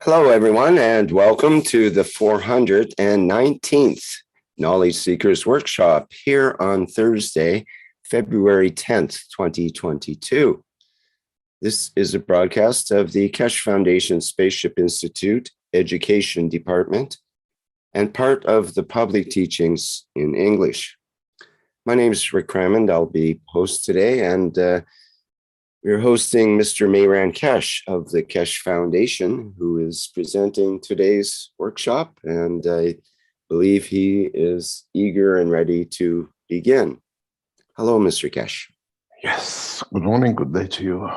Hello, everyone, and welcome to the 419th Knowledge Seekers Workshop here on Thursday, February 10th, 2022. This is a broadcast of the Keshe Foundation Spaceship Institute Education Department and part of the public teachings in English. My name is Rick Crammond. I'll be host today, and we're hosting Mr. Mehran Keshe of the Keshe Foundation, who is presenting today's workshop, and I believe he is eager and ready to begin. Hello, Mr. Keshe. Yes, good morning, good day to you.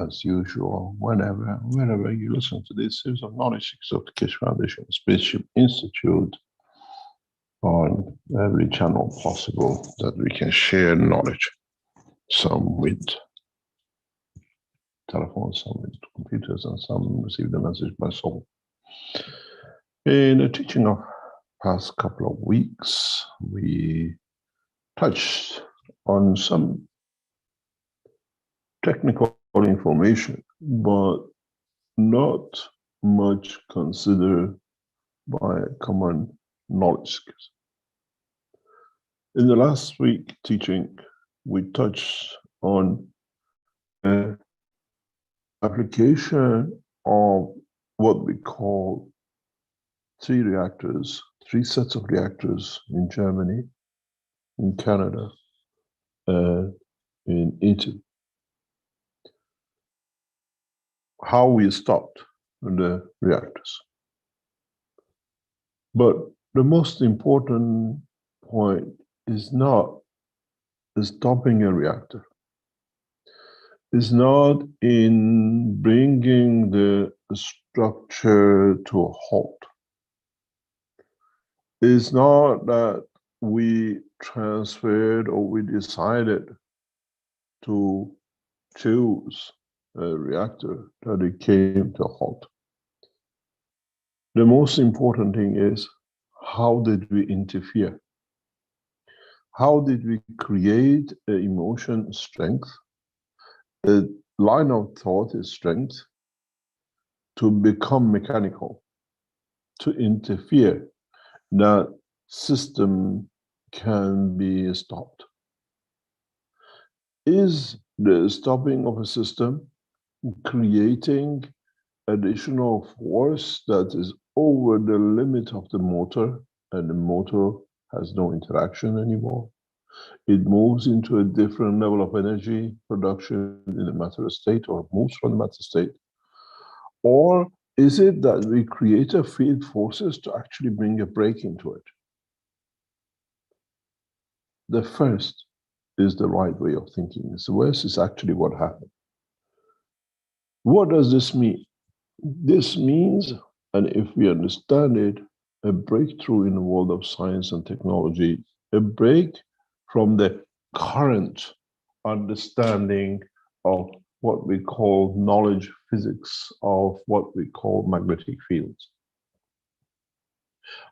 As usual, whenever you listen to this series of knowledge of the Keshe Foundation Spaceship Institute, on every channel possible that we can share knowledge, some with telephones, some with computers, and some receive the message by soul. In the teaching of past couple of weeks, we touched on some technical information, but not much considered by common knowledge seekers. In the last week teaching, we touched on application of what we call three sets of reactors in Germany, in Canada, and in Italy. How we stopped the reactors. But the most important point is not stopping a reactor. It's not in bringing the structure to a halt. It's not that we transferred or we decided to choose a reactor that it came to a halt. The most important thing is, how did we interfere? How did we create an emotion strength? A line of thought is strength to become mechanical, to interfere, that system can be stopped. Is the stopping of a system creating additional force that is over the limit of the motor, and the motor has no interaction anymore? It moves into a different level of energy production in the matter state, or moves from the matter state? Or is it that we create a field forces to actually bring a break into it? The first is the right way of thinking. The worst is actually what happened. What does this mean? This means, and if we understand it, a breakthrough in the world of science and technology, a break from the current understanding of what we call knowledge physics, of what we call magnetic fields.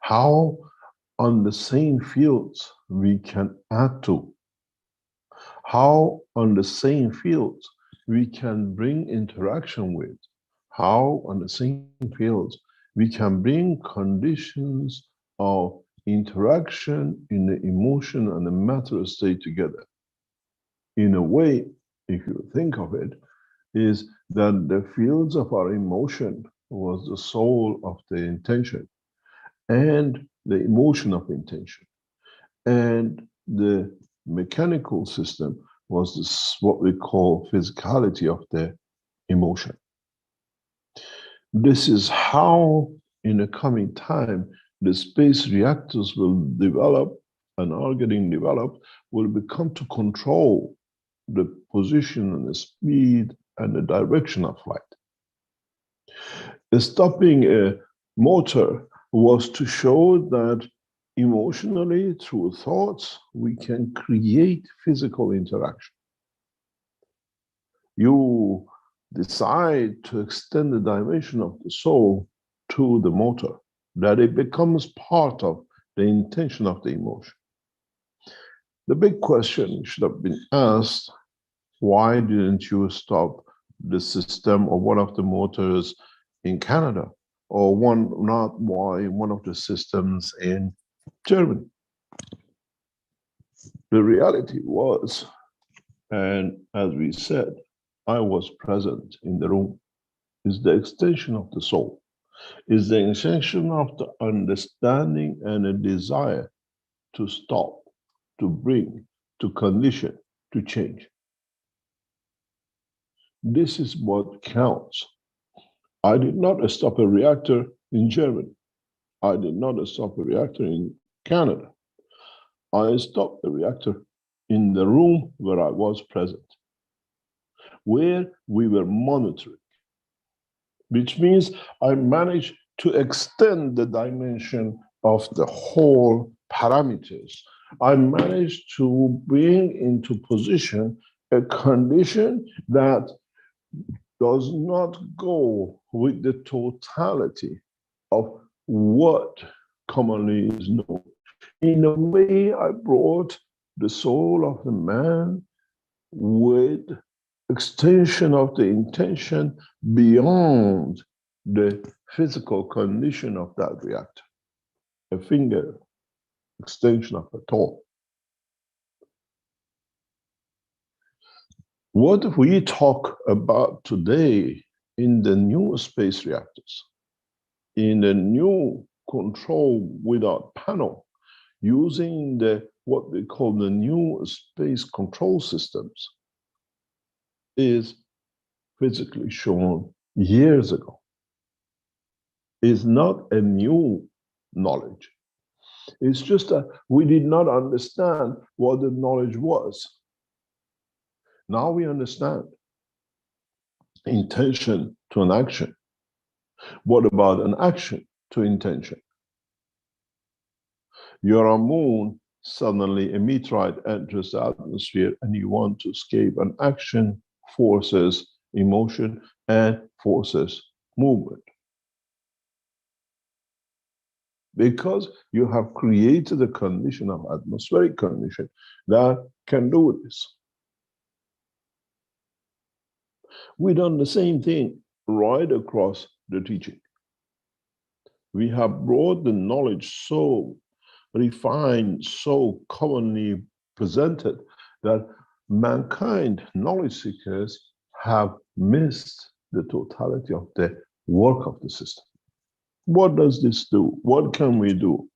How on the same fields we can add to, how on the same fields we can bring interaction with, how on the same fields we can bring conditions of interaction in the emotion and the matter state together. In a way, if you think of it, is that the fields of our emotion was the soul of the intention, and the emotion of intention, and the mechanical system was this, what we call physicality of the emotion. This is how, in the coming time, the space reactors will develop and are getting developed, will become to control the position and the speed and the direction of flight. Stopping a motor was to show that emotionally, through thoughts, we can create physical interaction. You decide to extend the dimension of the soul to the motor, that it becomes part of the intention of the emotion. The big question should have been asked, why didn't you stop the system of one of the motors in Canada? or not why one of the systems in Germany. The reality was, and as we said, I was present in the room, is the extension of the soul, is the extension of the understanding and a desire to stop, to bring, to condition, to change. This is what counts. I did not stop a reactor in Germany. I did not stop a reactor in Canada. I stopped the reactor in the room where I was present, where we were monitoring, which means I managed to extend the dimension of the whole parameters. I managed to bring into position a condition that does not go with the totality of what commonly is known. In a way, I brought the soul of the man with extension of the intention beyond the physical condition of that reactor. A finger extension of a toe. What we talk about today in the new space reactors, in the new control without panel, using what we call the new space control systems, is physically shown years ago. Is not a new knowledge. It's just that we did not understand what the knowledge was. Now we understand. Intention to an action. What about an action to intention? You're on moon, suddenly a meteorite enters the atmosphere and you want to escape. An action forces emotion and forces movement. Because you have created a condition of atmospheric condition that can do this. We've done the same thing right across the teaching. We have brought the knowledge so refined, so commonly presented that mankind, knowledge seekers, have missed the totality of the work of the system. What does this do? What can we do?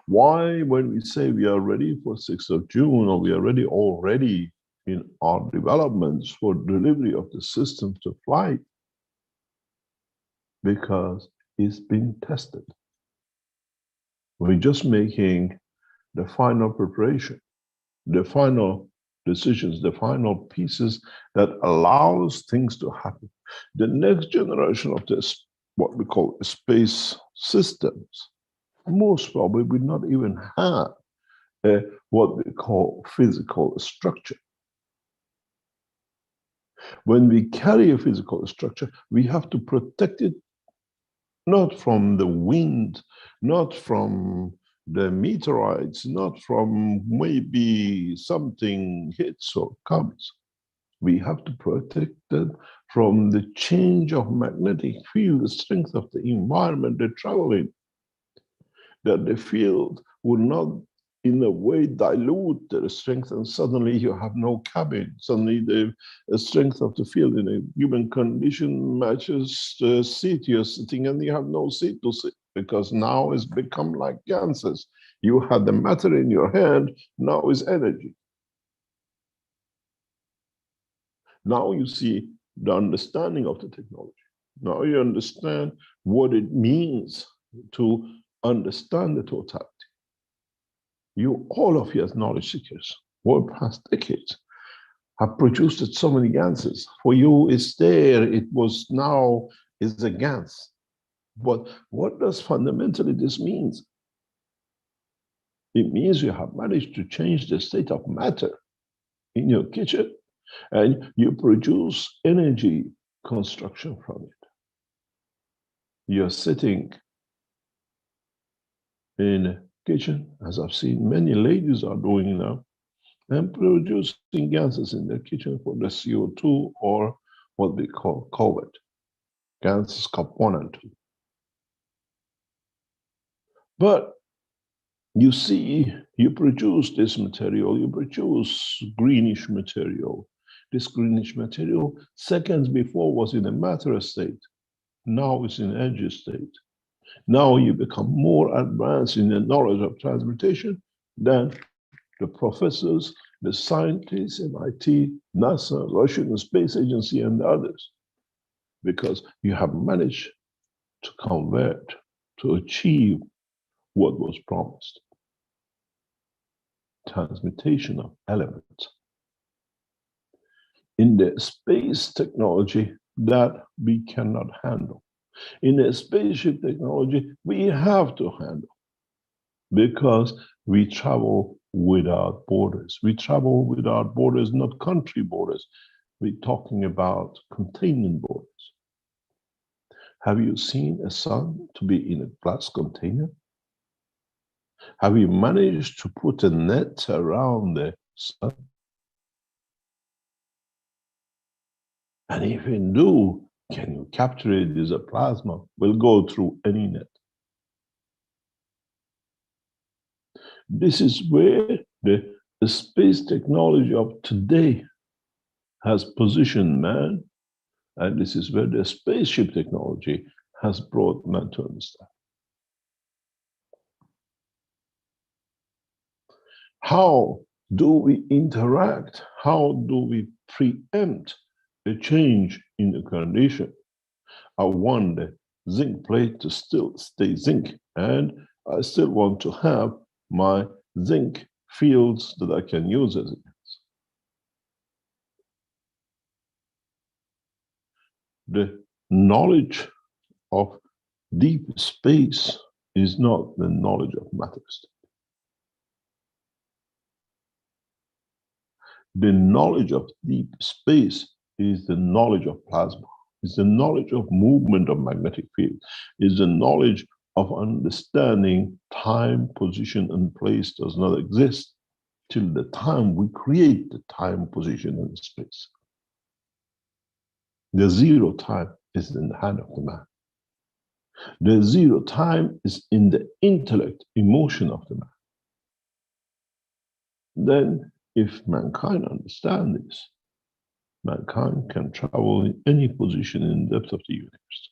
Why, when we say we are ready for 6th of June, or we are ready already in our developments for delivery of the system to flight? Because it's been tested. We're just making the final preparation, the final decisions, the final pieces that allows things to happen. The next generation of this, what we call space systems, most probably will not even have what we call physical structure. When we carry a physical structure, we have to protect it not from the wind, not from the meteorites, not from maybe something hits or comes. We have to protect them from the change of magnetic field, the strength of the environment they travel in, that the field will not in a way dilute their strength and suddenly you have no cabin. Suddenly the strength of the field in a given condition matches the seat you're sitting and you have no seat to sit because now it's become like gases. You had the matter in your hand, now is energy. Now you see the understanding of the technology. Now you understand what it means to understand the totality. You, all of you as knowledge seekers, for past decades, have produced so many ganses. For you, it's there, it was now, is a GANS. But what does fundamentally this means? It means you have managed to change the state of matter in your kitchen and you produce energy construction from it. You're sitting in a kitchen, as I've seen many ladies are doing now, and producing gases in their kitchen for the CO2 or what we call COVID, gases COP 1 and 2. But you see, you produce this material, you produce greenish material. This greenish material, seconds before, was in a matter state. Now it's in energy state. Now you become more advanced in the knowledge of transmutation than the professors, the scientists, MIT, NASA, Russian Space Agency, and the others, because you have managed to convert, to achieve what was promised. Transmutation of elements. In the space technology that we cannot handle. In the spaceship technology, we have to handle, because we travel without borders. We travel without borders, not country borders. We're talking about containment borders. Have you seen a sun to be in a glass container? Have you managed to put a net around the sun? And if you do, can you capture it as a plasma? Will go through any net. This is where the space technology of today has positioned man, and this is where the spaceship technology has brought man to understand. How do we interact? How do we preempt a change in the condition? I want the zinc plate to still stay zinc, and I still want to have my zinc fields that I can use as it is. The knowledge of deep space is not the knowledge of matter state. The knowledge of deep space is the knowledge of plasma, is the knowledge of movement of magnetic field, is the knowledge of understanding time, position, and place does not exist till the time we create the time, position, and space. The zero time is in the hand of the man. The zero time is in the intellect, emotion of the man. Then, if mankind understands this, mankind can travel in any position in the depth of the universe.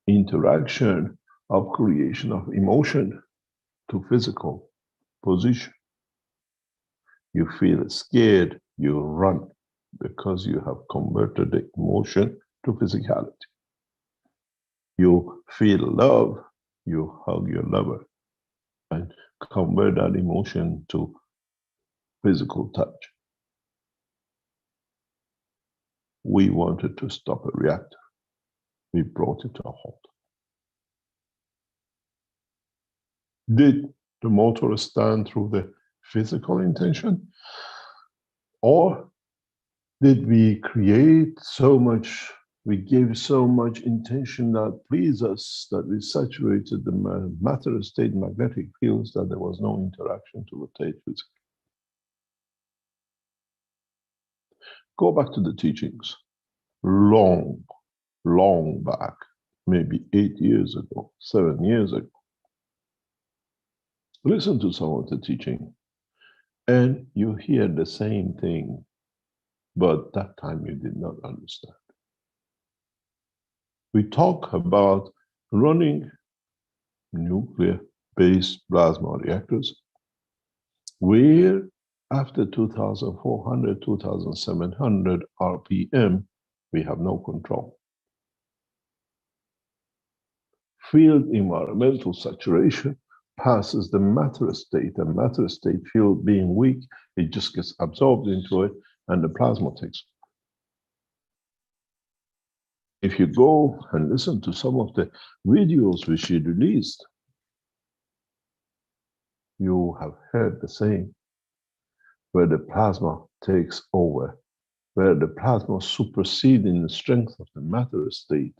Interaction of creation of emotion to physical position. You feel scared, you run, because you have converted the emotion to physicality. You feel love, you hug your lover, and convert that emotion to physical touch. We wanted to stop a reactor. We brought it to a halt. Did the motor stand through the physical intention? Or did we create so much, we gave so much intention that pleased us, that we saturated the matter state magnetic fields that there was no interaction to rotate physically? Go back to the teachings. Long back, maybe 8 years ago, 7 years ago. Listen to some of the teaching, and you hear the same thing, but that time you did not understand. We talk about running nuclear-based plasma reactors, where after 2,400, 2,700 RPM, we have no control. Field environmental saturation passes the matter state, and matter state field being weak, it just gets absorbed into it, and the plasma takes over. If you go and listen to some of the videos which she released, you have heard the same, where the plasma takes over, where the plasma supersedes in the strength of the matter state,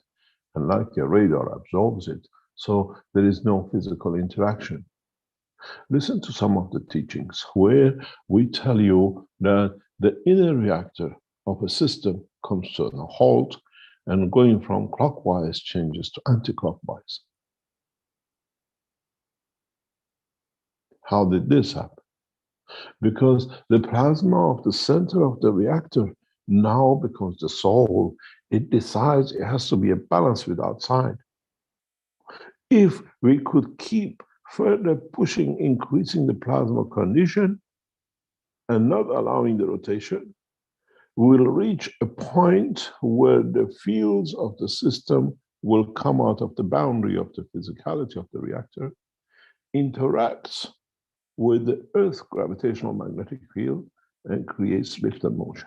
and like your radar absorbs it, so there is no physical interaction. Listen to some of the teachings where we tell you that the inner reactor of a system comes to a halt, and going from clockwise changes to anti-clockwise. How did this happen? Because the plasma of the center of the reactor now becomes the soul. It decides it has to be a balance with outside. If we could keep further pushing, increasing the plasma condition and not allowing the rotation, we'll reach a point where the fields of the system will come out of the boundary of the physicality of the reactor, interacts with the Earth's gravitational magnetic field, and creates lift and motion,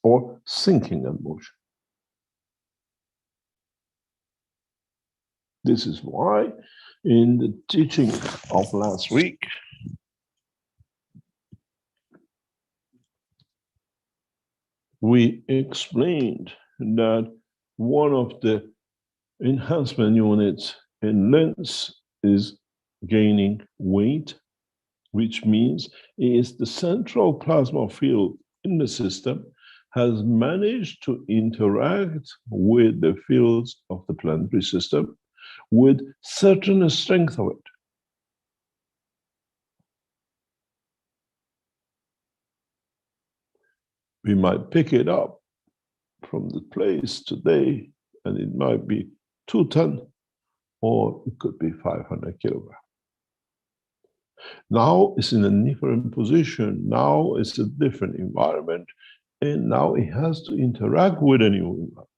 or sinking and motion. This is why in the teaching of last week, we explained that one of the enhancement units in length is gaining weight, which means is the central plasma field in the system has managed to interact with the fields of the planetary system with certain strength of it. We might pick it up from the place today, and it might be 2 tons, or it could be 500 kilograms. Now it's in a different position. Now it's a different environment, and now it has to interact with a new environment.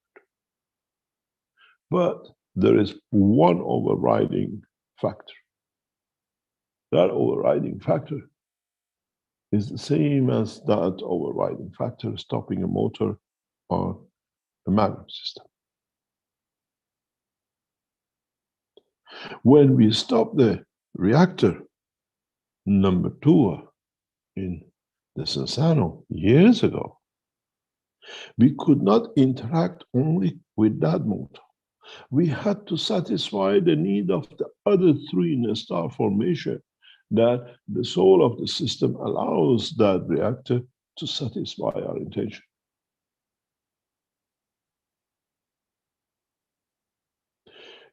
But there is one overriding factor. That overriding factor is the same as that overriding factor stopping a motor or a magnet system. When we stop the reactor number 2 in the Sensano years ago, we could not interact only with that motor. We had to satisfy the need of the other 3 in the star formation, that the soul of the system allows that reactor to satisfy our intention.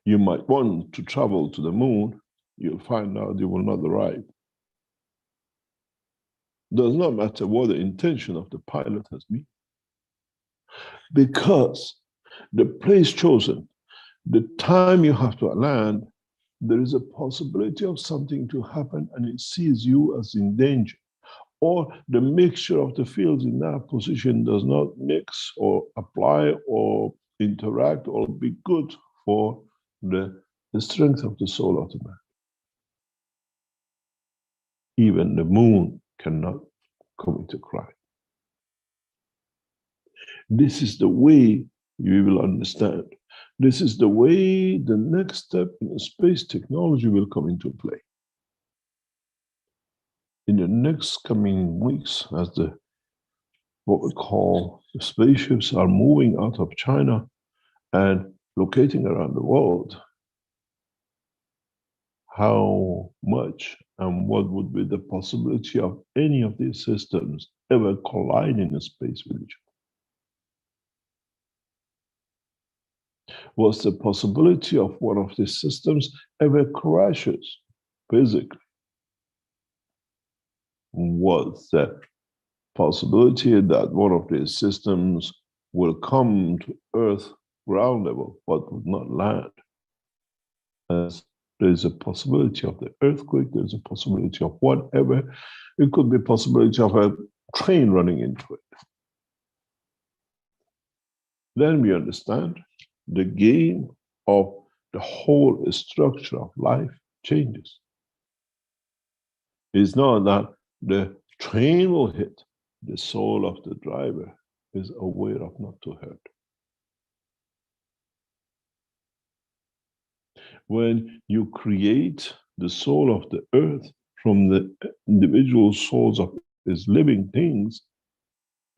You might want to travel to the moon, you'll find out you will not arrive. Does not matter what the intention of the pilot has been, because the place chosen, the time you have to land, there is a possibility of something to happen and it sees you as in danger. Or the mixture of the fields in that position does not mix or apply or interact or be good for the strength of the soul of the man. Even the moon cannot come into cry. This is the way you will understand. This is the way the next step in space technology will come into play. In the next coming weeks, as what we call the spaceships are moving out of China and locating around the world, how much and what would be the possibility of any of these systems ever colliding in space with each other? Was the possibility of one of these systems ever crashes physically? Was the possibility that one of these systems will come to Earth ground level but would not land? As there's a possibility of the earthquake, there's a possibility of whatever. It could be a possibility of a train running into it. Then we understand the game of the whole structure of life changes. It's not that the train will hit, the soul of the driver is aware of not to hurt. When you create the soul of the earth from the individual souls of its living things,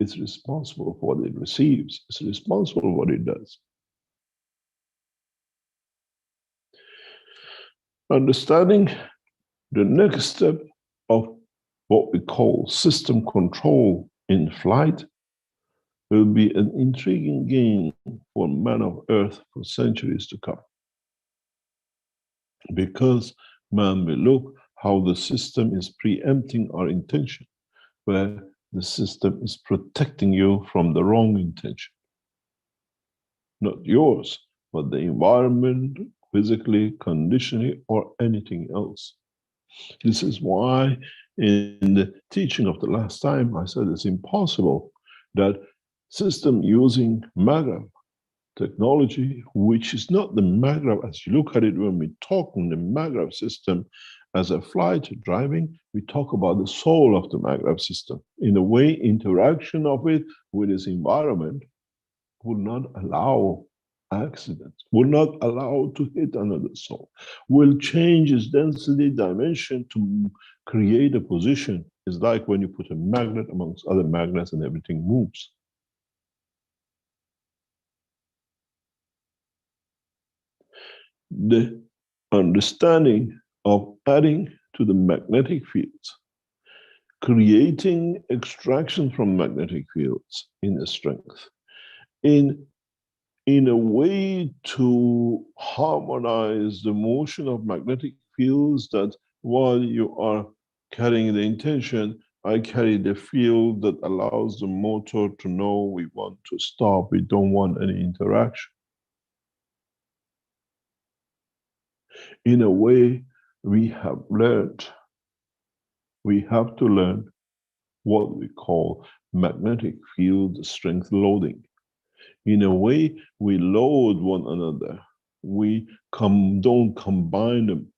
it's responsible for what it receives. It's responsible for what it does. Understanding the next step of what we call system control in flight will be an intriguing game for man of earth for centuries to come. Because man will look how the system is preempting our intention, where the system is protecting you from the wrong intention. Not yours, but the environment, physically, conditionally, or anything else. This is why in the teaching of the last time, I said it's impossible that system using MAGRAV technology, which is not the MAGRAV as you look at it when we talk in the MAGRAV system as a flight driving, we talk about the soul of the MAGRAV system. In a way, interaction of it with its environment would not allow accidents, will not allow to hit another soul, will change its density dimension to create a position. It's like when you put a magnet amongst other magnets and everything moves. The understanding of adding to the magnetic fields, creating extraction from magnetic fields in a strength, in a way to harmonize the motion of magnetic fields, that while you are carrying the intention, I carry the field that allows the motor to know we want to stop, we don't want any interaction. In a way, we have learned, we have to learn what we call magnetic field strength loading. In a way, we load one another. We don't combine them.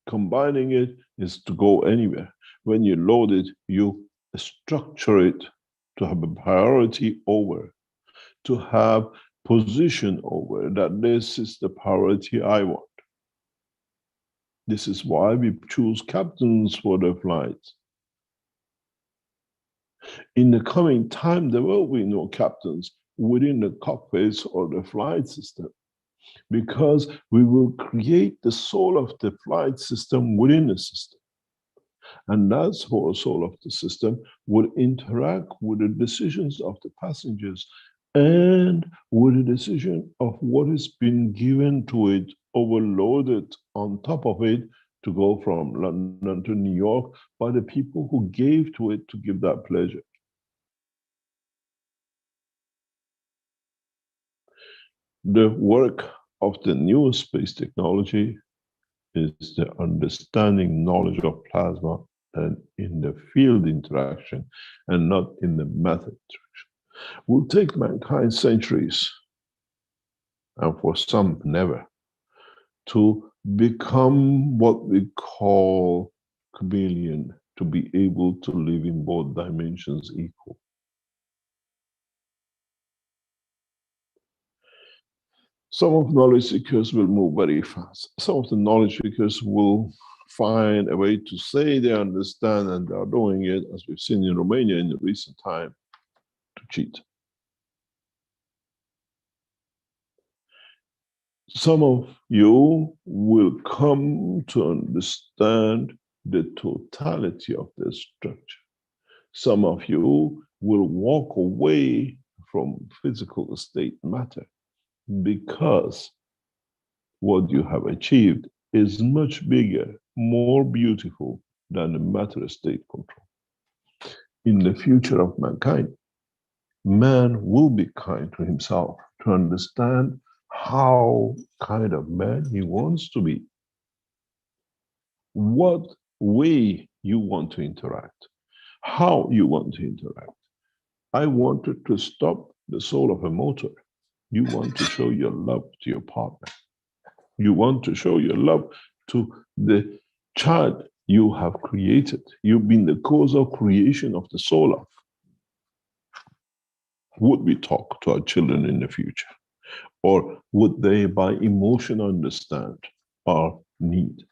Combining it is to go anywhere. When you load it, you structure it to have a priority over, to have position over, that this is the priority I want. This is why we choose captains for the flights. In the coming time, there will be no captains within the cockpits or the flight system, because we will create the soul of the flight system within the system. And that soul of the system will interact with the decisions of the passengers and with the decision of what has been given to it, overloaded on top of it, to go from London to New York by the people who gave to it to give that pleasure. The work of the new space technology is the understanding knowledge of plasma and in the field interaction and not in the method interaction. Will take mankind centuries, and for some never, to become what we call chameleon, to be able to live in both dimensions equal. Some of knowledge seekers will move very fast. Some of the knowledge seekers will find a way to say they understand, and they are doing it, as we've seen in Romania in the recent time, to cheat. Some of you will come to understand the totality of the structure. Some of you will walk away from physical state matter, because what you have achieved is much bigger, more beautiful than the matter state control. In the future of mankind, man will be kind to himself to understand how kind of man he wants to be, what way you want to interact, how you want to interact. I wanted to stop the soul of a motor. You want to show your love to your partner. You want to show your love to the child you have created. You've been the cause of creation of the soul of. Would we talk to our children in the future? Or would they, by emotion, understand our need?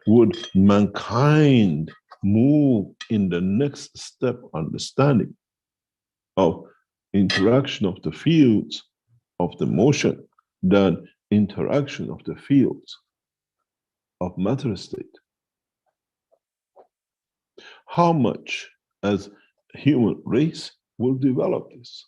Would mankind move in the next step understanding of interaction of the fields of the motion than interaction of the fields of matter state? How much as human race will develop this.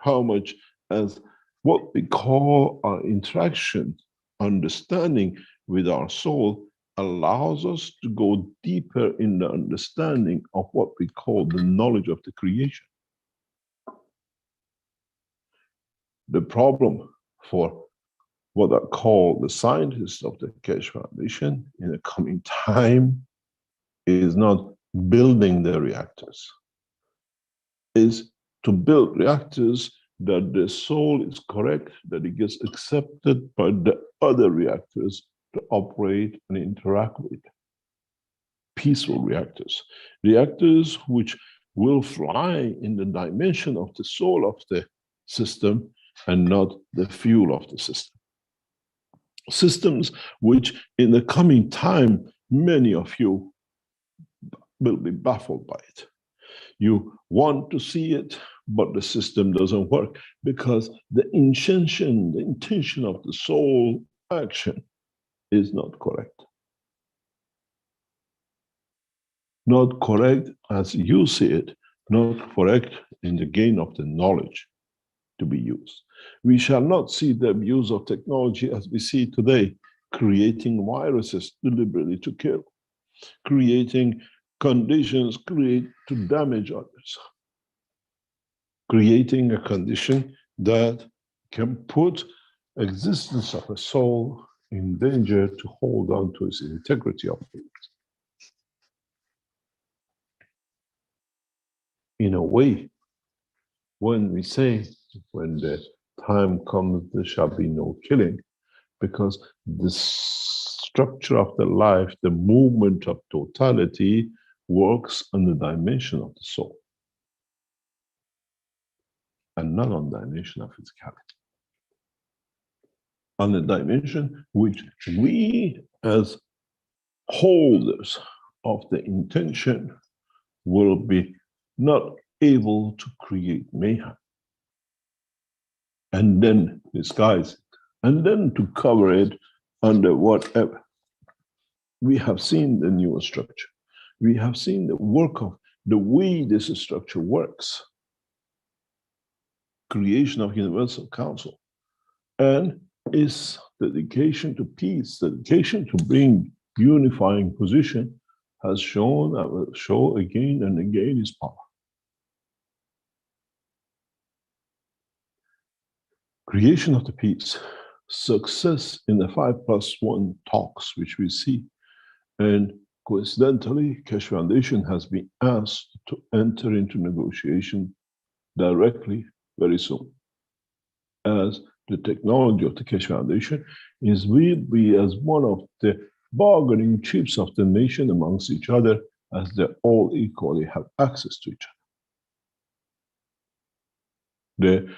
How much as what we call our interaction, understanding with our soul allows us to go deeper in the understanding of what we call the knowledge of the creation. The problem for what I call the scientists of the Keshe Foundation in the coming time is not building the reactors, is to build reactors that the soul is correct, that it gets accepted by the other reactors to operate and interact with. Peaceful reactors. Reactors which will fly in the dimension of the soul of the system and not the fuel of the system. Systems which in the coming time, many of you will be baffled by it. You want to see it, but the system doesn't work because the intention of the soul action is not correct. Not correct as you see it, not correct in the gain of the knowledge to be used. We shall not see the abuse of technology as we see today, creating viruses deliberately to kill, creating conditions to damage others, creating a condition that can put existence of a soul in danger to hold on to its integrity of it. In a way, when we say, when the time comes, there shall be no killing, because the structure of the life, the movement of totality works on the dimension of the soul and not on the dimension of physicality. On the dimension which we as holders of the intention will be not able to create mayhem and then disguise it and then to cover it under whatever. We have seen the newer structure. We have seen the work of the way this structure works. Creation of Universal Council and its dedication to peace, dedication to bring unifying position has shown and will show again and again its power. Creation of the peace, success in the 5+1 talks which we see, and coincidentally, Keshe Foundation has been asked to enter into negotiation directly very soon, as the technology of the Keshe Foundation is will be as one of the bargaining chips of the nation amongst each other, as they all equally have access to each other. The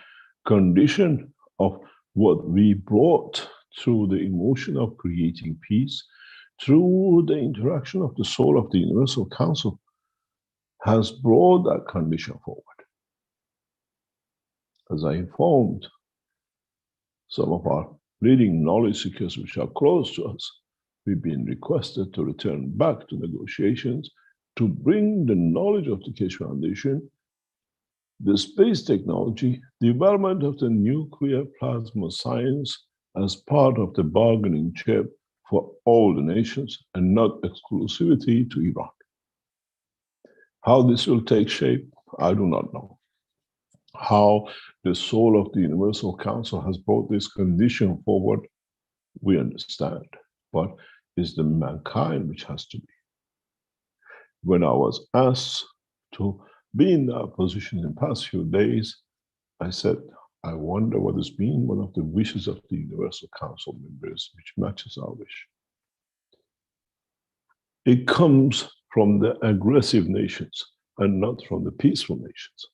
condition of what we brought through the emotion of creating peace, through the interaction of the soul of the Universal Council, has brought that condition forward. As I informed some of our leading knowledge seekers which are close to us, we've been requested to return back to negotiations to bring the knowledge of the Keshe Foundation, the space technology, development of the nuclear plasma science as part of the bargaining chip for all the nations and not exclusivity to Iran. How this will take shape, I do not know. How the soul of the Universal Council has brought this condition forward, we understand, but it's the mankind which has to be. When I was asked to be in that position in the past few days, I said, I wonder what has been one of the wishes of the Universal Council members, which matches our wish. It comes from the aggressive nations and not from the peaceful nations.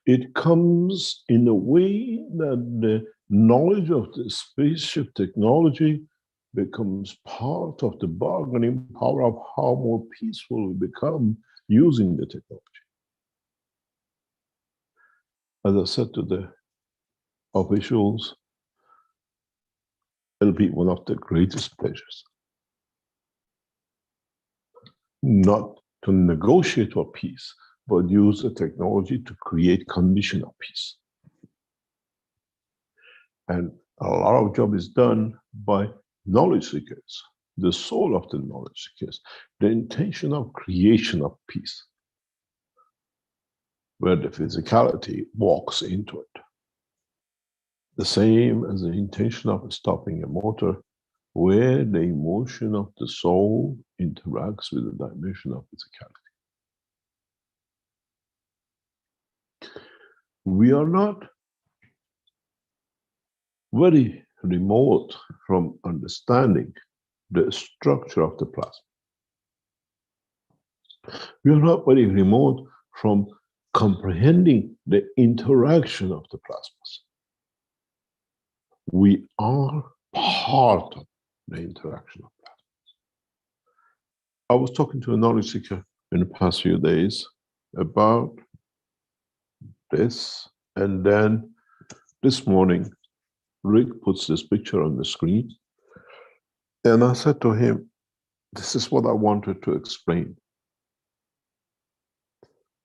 It comes in a way that the knowledge of the spaceship technology becomes part of the bargaining power of how more peaceful we become using the technology. As I said to the officials, it'll be one of the greatest pleasures not to negotiate for peace, but use the technology to create condition of peace. And a lot of job is done by knowledge seekers, the soul of the knowledge seekers, the intention of creation of peace, where the physicality walks into it. The same as the intention of stopping a motor, where the emotion of the soul interacts with the dimension of physicality. We are not very remote from understanding the structure of the plasma. We are not very remote from comprehending the interaction of the plasmas. We are part of the interaction of plasmas. I was talking to a knowledge seeker in the past few days about this, and then this morning, Rick puts this picture on the screen, and I said to him, this is what I wanted to explain.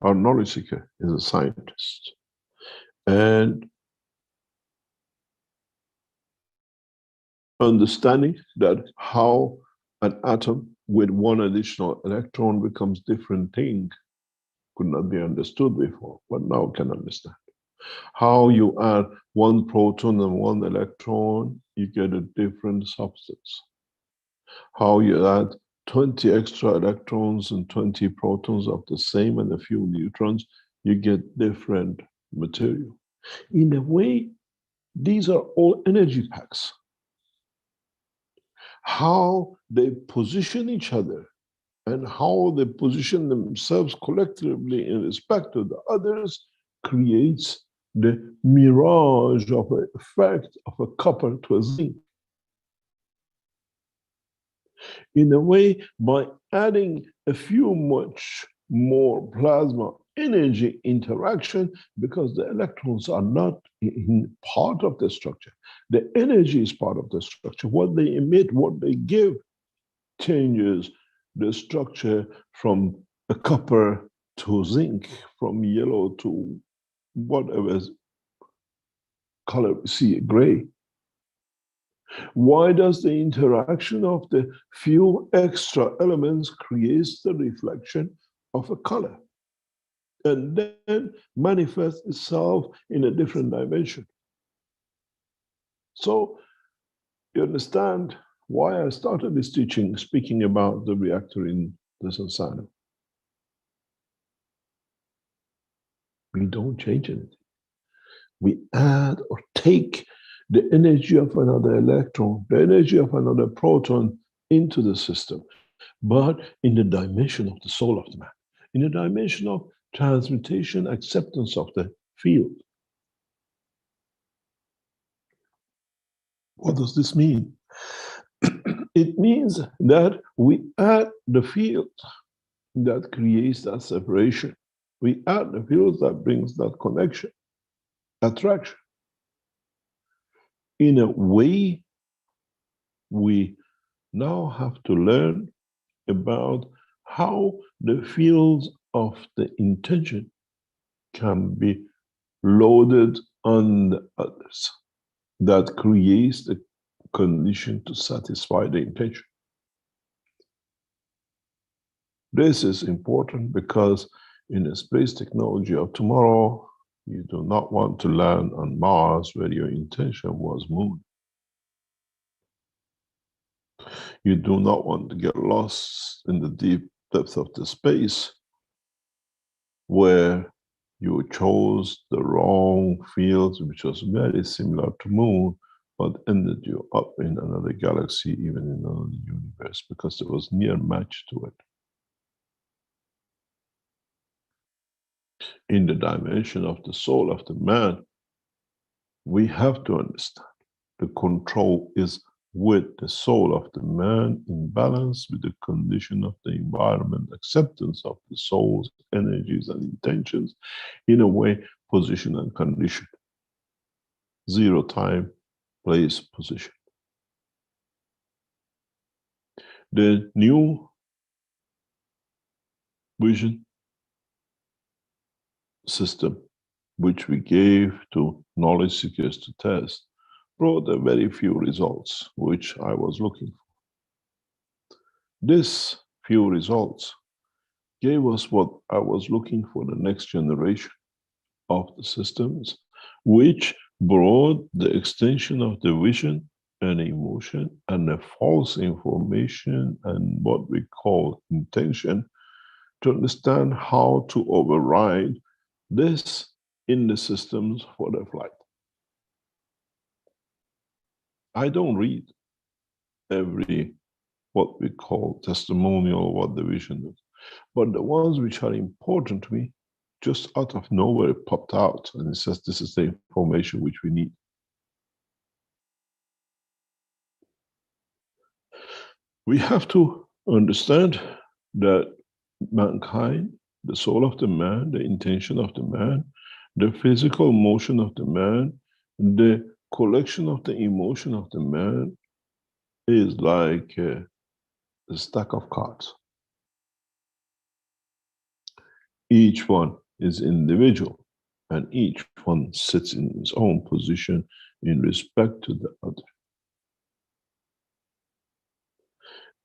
Our knowledge seeker is a scientist, and understanding that how an atom with one additional electron becomes different thing could not be understood before, but now can understand. How you add one proton and one electron, you get a different substance. How you add 20 extra electrons and 20 protons of the same and a few neutrons, you get different material. In a way, these are all energy packs. How they position each other and how they position themselves collectively in respect to the others creates the mirage of an effect of a copper to a zinc. In a way, by adding a few much more plasma energy interaction, because the electrons are not in part of the structure, the energy is part of the structure. What they emit, what they give, changes the structure from a copper to zinc, from yellow to whatever color we see, gray. Why does the interaction of the few extra elements creates the reflection of a color and then manifests itself in a different dimension? So you understand why I started this teaching speaking about the reactor in the Sansana. We don't change anything. We add or take the energy of another electron, the energy of another proton into the system, but in the dimension of the soul of the man, in the dimension of transmutation, acceptance of the field. What does this mean? It means that we add the field that creates that separation. We add the field that brings that connection, attraction. In a way, we now have to learn about how the fields of the intention can be loaded on the others that creates the condition to satisfy the intention. This is important because in the space technology of tomorrow, you do not want to land on Mars where your intention was moon. You do not want to get lost in the deep depth of the space where you chose the wrong field, which was very similar to moon, but ended you up in another galaxy, even in another universe, because there was near match to it. In the dimension of the soul of the man, we have to understand the control is with the soul of the man in balance with the condition of the environment, acceptance of the soul's energies and intentions, in a way, position and condition. Zero time, place, position. The new vision system, which we gave to knowledge seekers to test, brought a very few results, which I was looking for. This few results gave us what I was looking for, the next generation of the systems, which brought the extension of the vision and emotion and the false information and what we call intention to understand how to override this in the systems for the flight. I don't read every what we call testimonial, what the vision is, but the ones which are important to me, just out of nowhere it popped out and it says this is the information which we need. We have to understand that mankind, the soul of the man, the intention of the man, the physical motion of the man, the collection of the emotion of the man is like a stack of cards. Each one is individual and each one sits in its own position in respect to the other.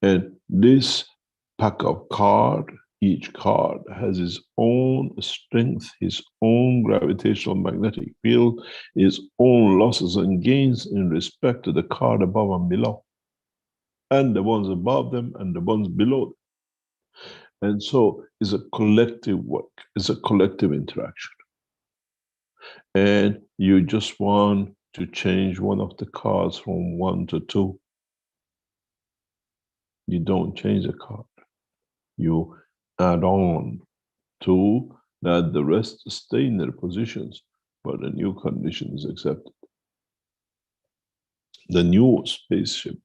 And this pack of cards, each card has its own strength, its own gravitational magnetic field, its own losses and gains in respect to the card above and below, and the ones above them and the ones below them. And so it's a collective work, it's a collective interaction. And you just want to change one of the cards from 1 to 2. You don't change the card. You add on to that the rest stay in their positions, but a new condition is accepted. The new spaceship,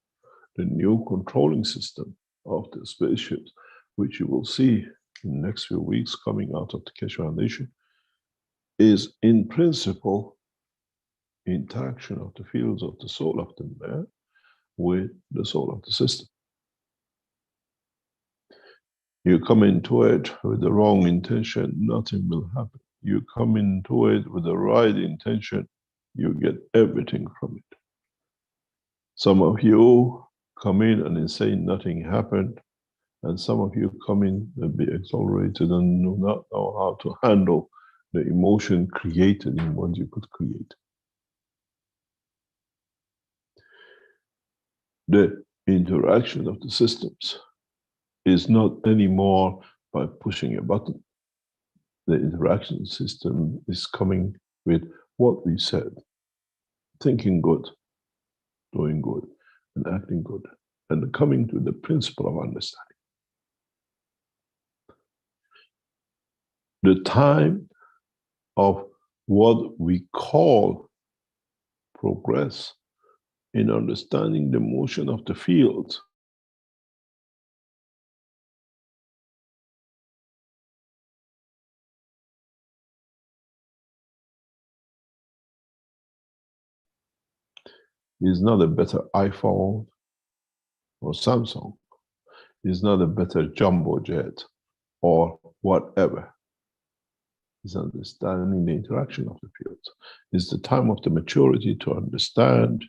the new controlling system of the spaceships, which you will see in the next few weeks coming out of the Keshe Foundation, is in principle interaction of the fields of the soul of the man with the soul of the system. You come into it with the wrong intention, nothing will happen. You come into it with the right intention, you get everything from it. Some of you come in and say nothing happened, and some of you come in and be accelerated and do not know how to handle the emotion created in what you could create. The interaction of the systems is not anymore by pushing a button. The interaction system is coming with what we said, thinking good, doing good, and acting good, and coming to the principle of understanding. The time of what we call progress in understanding the motion of the field is not a better iPhone or Samsung, is not a better jumbo jet or whatever. Is understanding the interaction of the fields. It's the time of the maturity to understand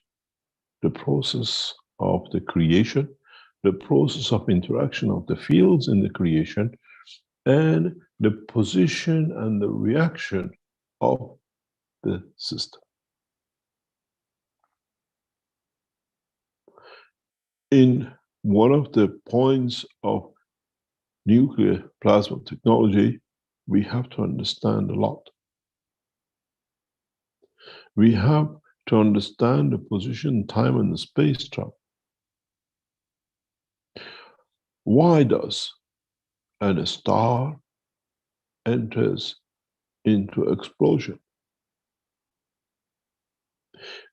the process of the creation, the process of interaction of the fields in the creation, and the position and the reaction of the system. In one of the points of nuclear plasma technology, we have to understand a lot. We have to understand the position, time, and the space travel. Why does a star enters into explosion?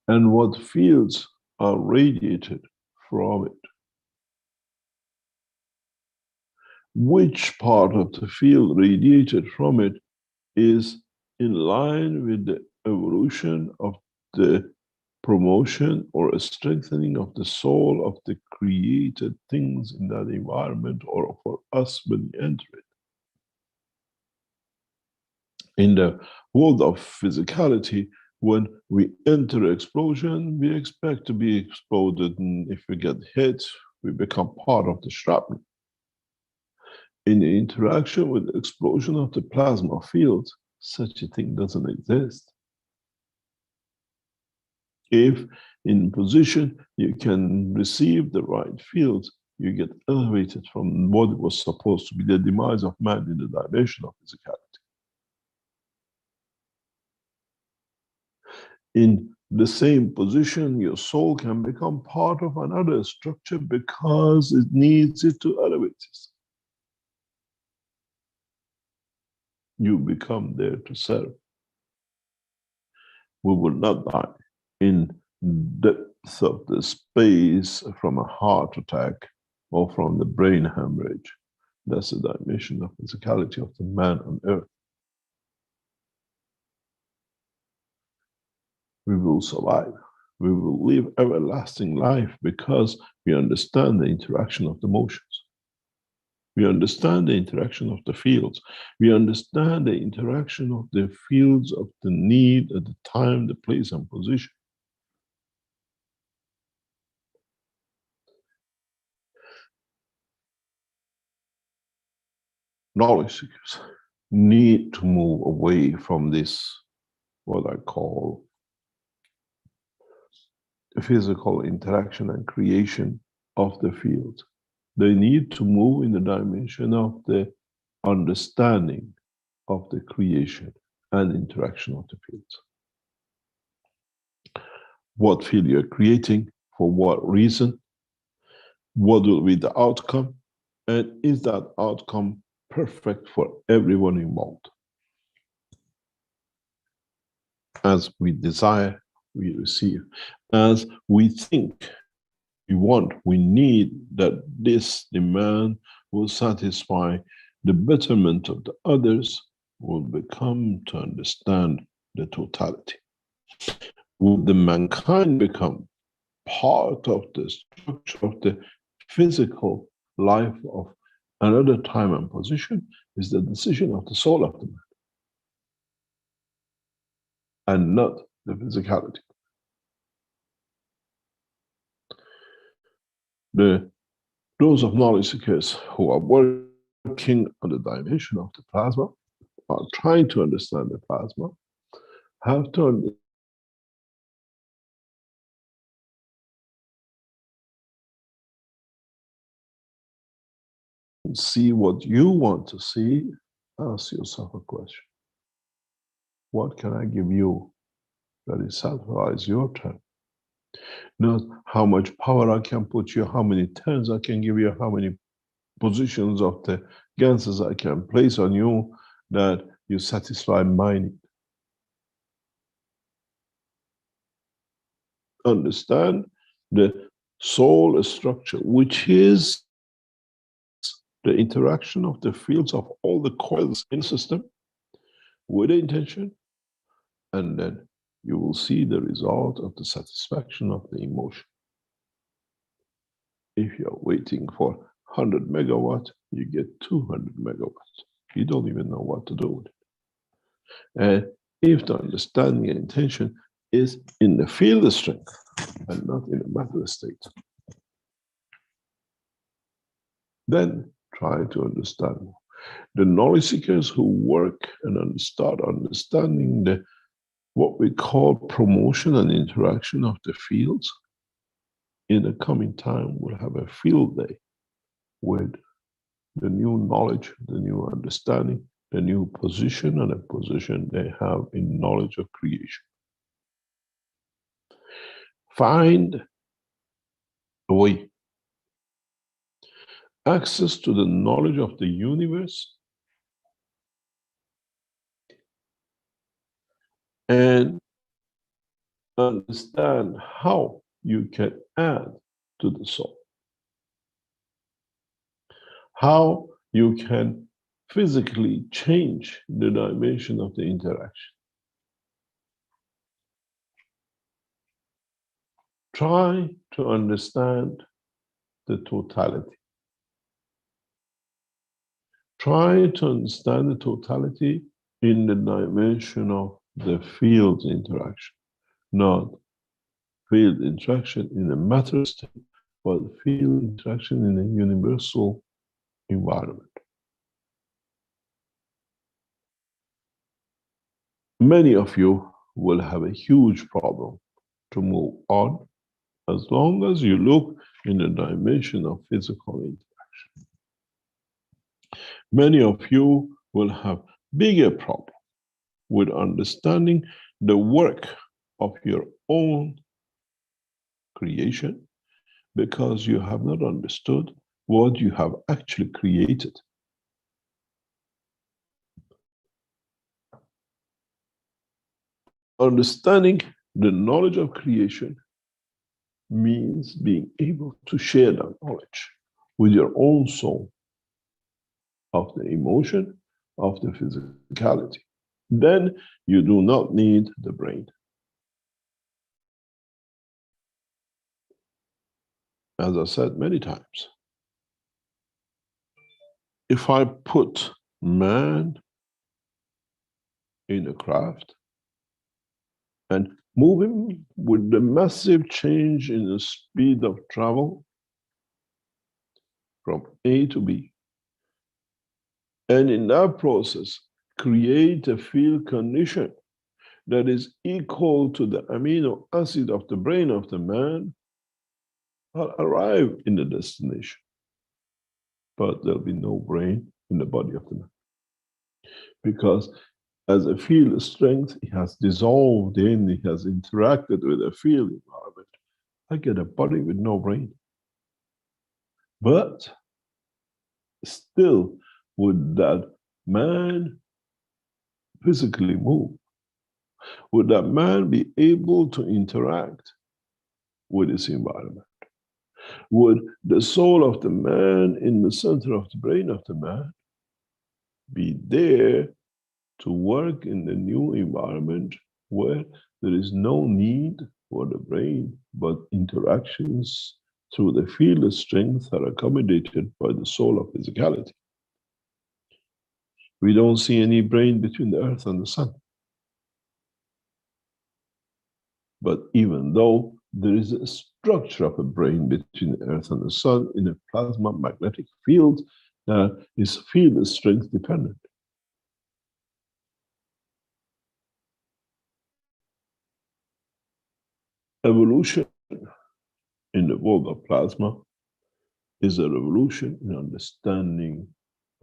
And what fields are radiated from it? Which part of the field radiated from it is in line with the evolution of the promotion or a strengthening of the soul of the created things in that environment, or for us when we enter it? In the world of physicality, when we enter an explosion, we expect to be exploded, and if we get hit, we become part of the shrapnel. In the interaction with the explosion of the plasma field, such a thing doesn't exist. If in position you can receive the right field, you get elevated from what was supposed to be the demise of man in the dimension of physicality. In the same position, your soul can become part of another structure because it needs it to elevate itself. You become there to serve. We will not die in depth of the space from a heart attack or from the brain hemorrhage. That's the dimension of physicality of the man on earth. We will survive. We will live everlasting life because we understand the interaction of the motions. We understand the interaction of the fields. We understand the interaction of the fields of the need at the time, the place, and position. Knowledge seekers need to move away from this, what I call physical interaction and creation of the field. They need to move in the dimension of the understanding of the creation and interaction of the fields. What field you're creating, for what reason, what will be the outcome, and is that outcome perfect for everyone involved? As we desire, we receive. As we think, we want, we need that this demand will satisfy the betterment of the others, will become to understand the totality. Will the mankind become part of the structure of the physical life of another time and position is the decision of the soul of the man, and not the physicality. Those of knowledge seekers who are working on the dimension of the plasma, are trying to understand the plasma, have to see what you want to see. Ask yourself a question. What can I give you that is satisfies your turn? Not how much power I can put you, how many turns I can give you, how many positions of the ganses I can place on you that you satisfy my need. Understand the soul structure, which is the interaction of the fields of all the coils in the system with the intention, and then you will see the result of the satisfaction of the emotion. If you're waiting for 100 megawatts, you get 200 megawatts. You don't even know what to do with it. And if the understanding and intention is in the field strength and not in the matter state, then try to understand. The knowledge seekers who work and start understanding the what we call promotion and interaction of the fields, in the coming time will have a field day with the new knowledge, the new understanding, the new position and a position they have in knowledge of creation. Find a way. Access to the knowledge of the universe and understand how you can add to the soul. How you can physically change the dimension of the interaction. Try to understand the totality. Try to understand the totality in the dimension of the field interaction, not field interaction in a matter state, but field interaction in a universal environment. Many of you will have a huge problem to move on as long as you look in the dimension of physical interaction. Many of you will have bigger problem with understanding the work of your own creation because you have not understood what you have actually created. Understanding the knowledge of creation means being able to share that knowledge with your own soul of the emotion, of the physicality. Then you do not need the brain. As I said many times, if I put man in a craft and move him with the massive change in the speed of travel from A to B, and in that process, create a field condition that is equal to the amino acid of the brain of the man, I'll arrive in the destination. But there'll be no brain in the body of the man. Because as a field strength, it has dissolved in, it has interacted with a field environment. I get a body with no brain. But still, would that man physically move? Would that man be able to interact with his environment? Would the soul of the man in the center of the brain of the man be there to work in the new environment where there is no need for the brain, but interactions through the field of strength are accommodated by the soul of physicality? We don't see any brain between the earth and the sun. But even though there is a structure of a brain between the earth and the sun in a plasma magnetic field that is field strength dependent. Evolution in the world of plasma is a revolution in understanding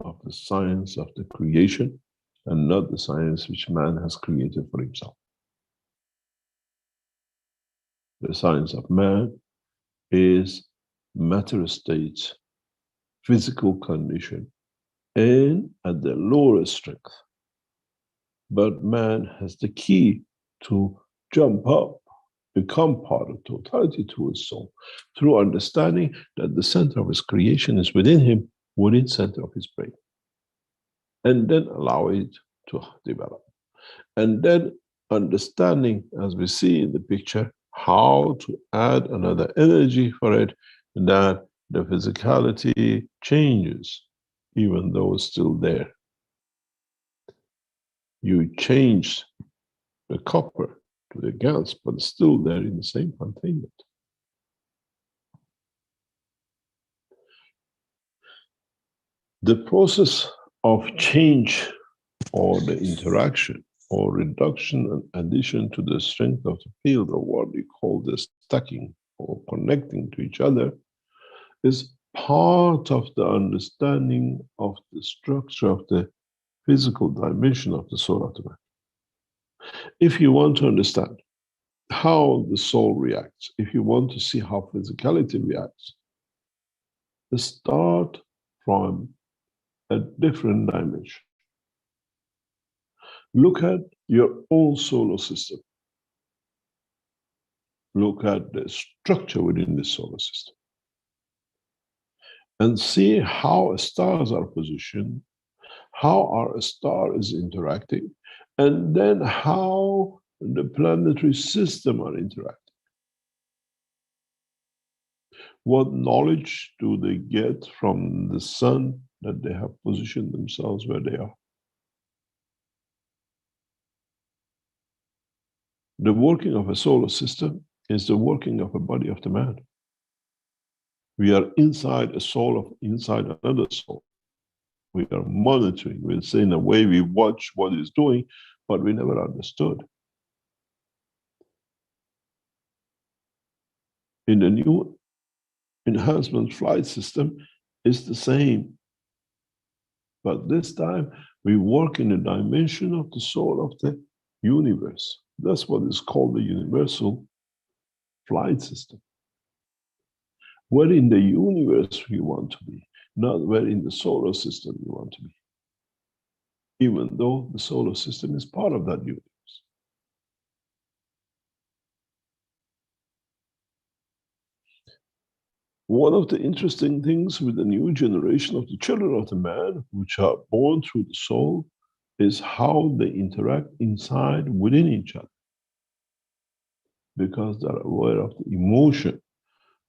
of the science of the creation and not the science which man has created for himself. The science of man is matter states, physical condition, and at the lower strength. But man has the key to jump up, become part of totality through his soul, through understanding that the center of his creation is within him, within center of his brain. And then allow it to develop. And then understanding, as we see in the picture, how to add another energy for it, that the physicality changes, even though it's still there. You change the copper to the GaNs, but it's still there in the same containment. The process of change or the interaction or reduction and addition to the strength of the field, or what we call the stacking or connecting to each other, is part of the understanding of the structure of the physical dimension of the soul of the man. If you want to understand how the soul reacts, if you want to see how physicality reacts, start from a different dimension. Look at your own solar system. Look at the structure within the solar system. And see how stars are positioned, how our star is interacting, and then how the planetary system are interacting. What knowledge do they get from the sun that they have positioned themselves where they are? The working of a solar system is the working of a body of the man. We are inside a soul inside another soul. We are monitoring. We're saying a way we watch what it's doing, but we never understood. In the new enhancement flight system, it's the same. But this time, we work in the dimension of the soul of the universe. That's what is called the universal flight system. Where in the universe you want to be, not where in the solar system you want to be. Even though the solar system is part of that universe. One of the interesting things with the new generation of the children of the man, which are born through the soul, is how they interact inside within each other. Because they're aware of the emotion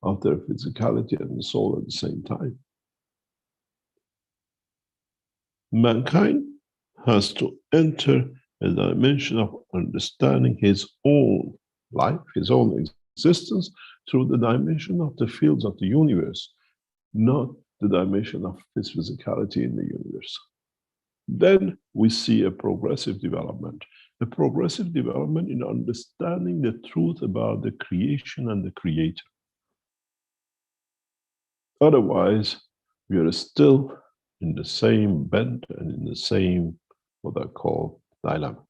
of their physicality and the soul at the same time. Mankind has to enter a dimension of understanding his own life, his own existence, through the dimension of the fields of the universe, not the dimension of his physicality in the universe. Then we see a progressive development in understanding the truth about the creation and the creator. Otherwise, we are still in the same bent and in the same, what I call, dilemma.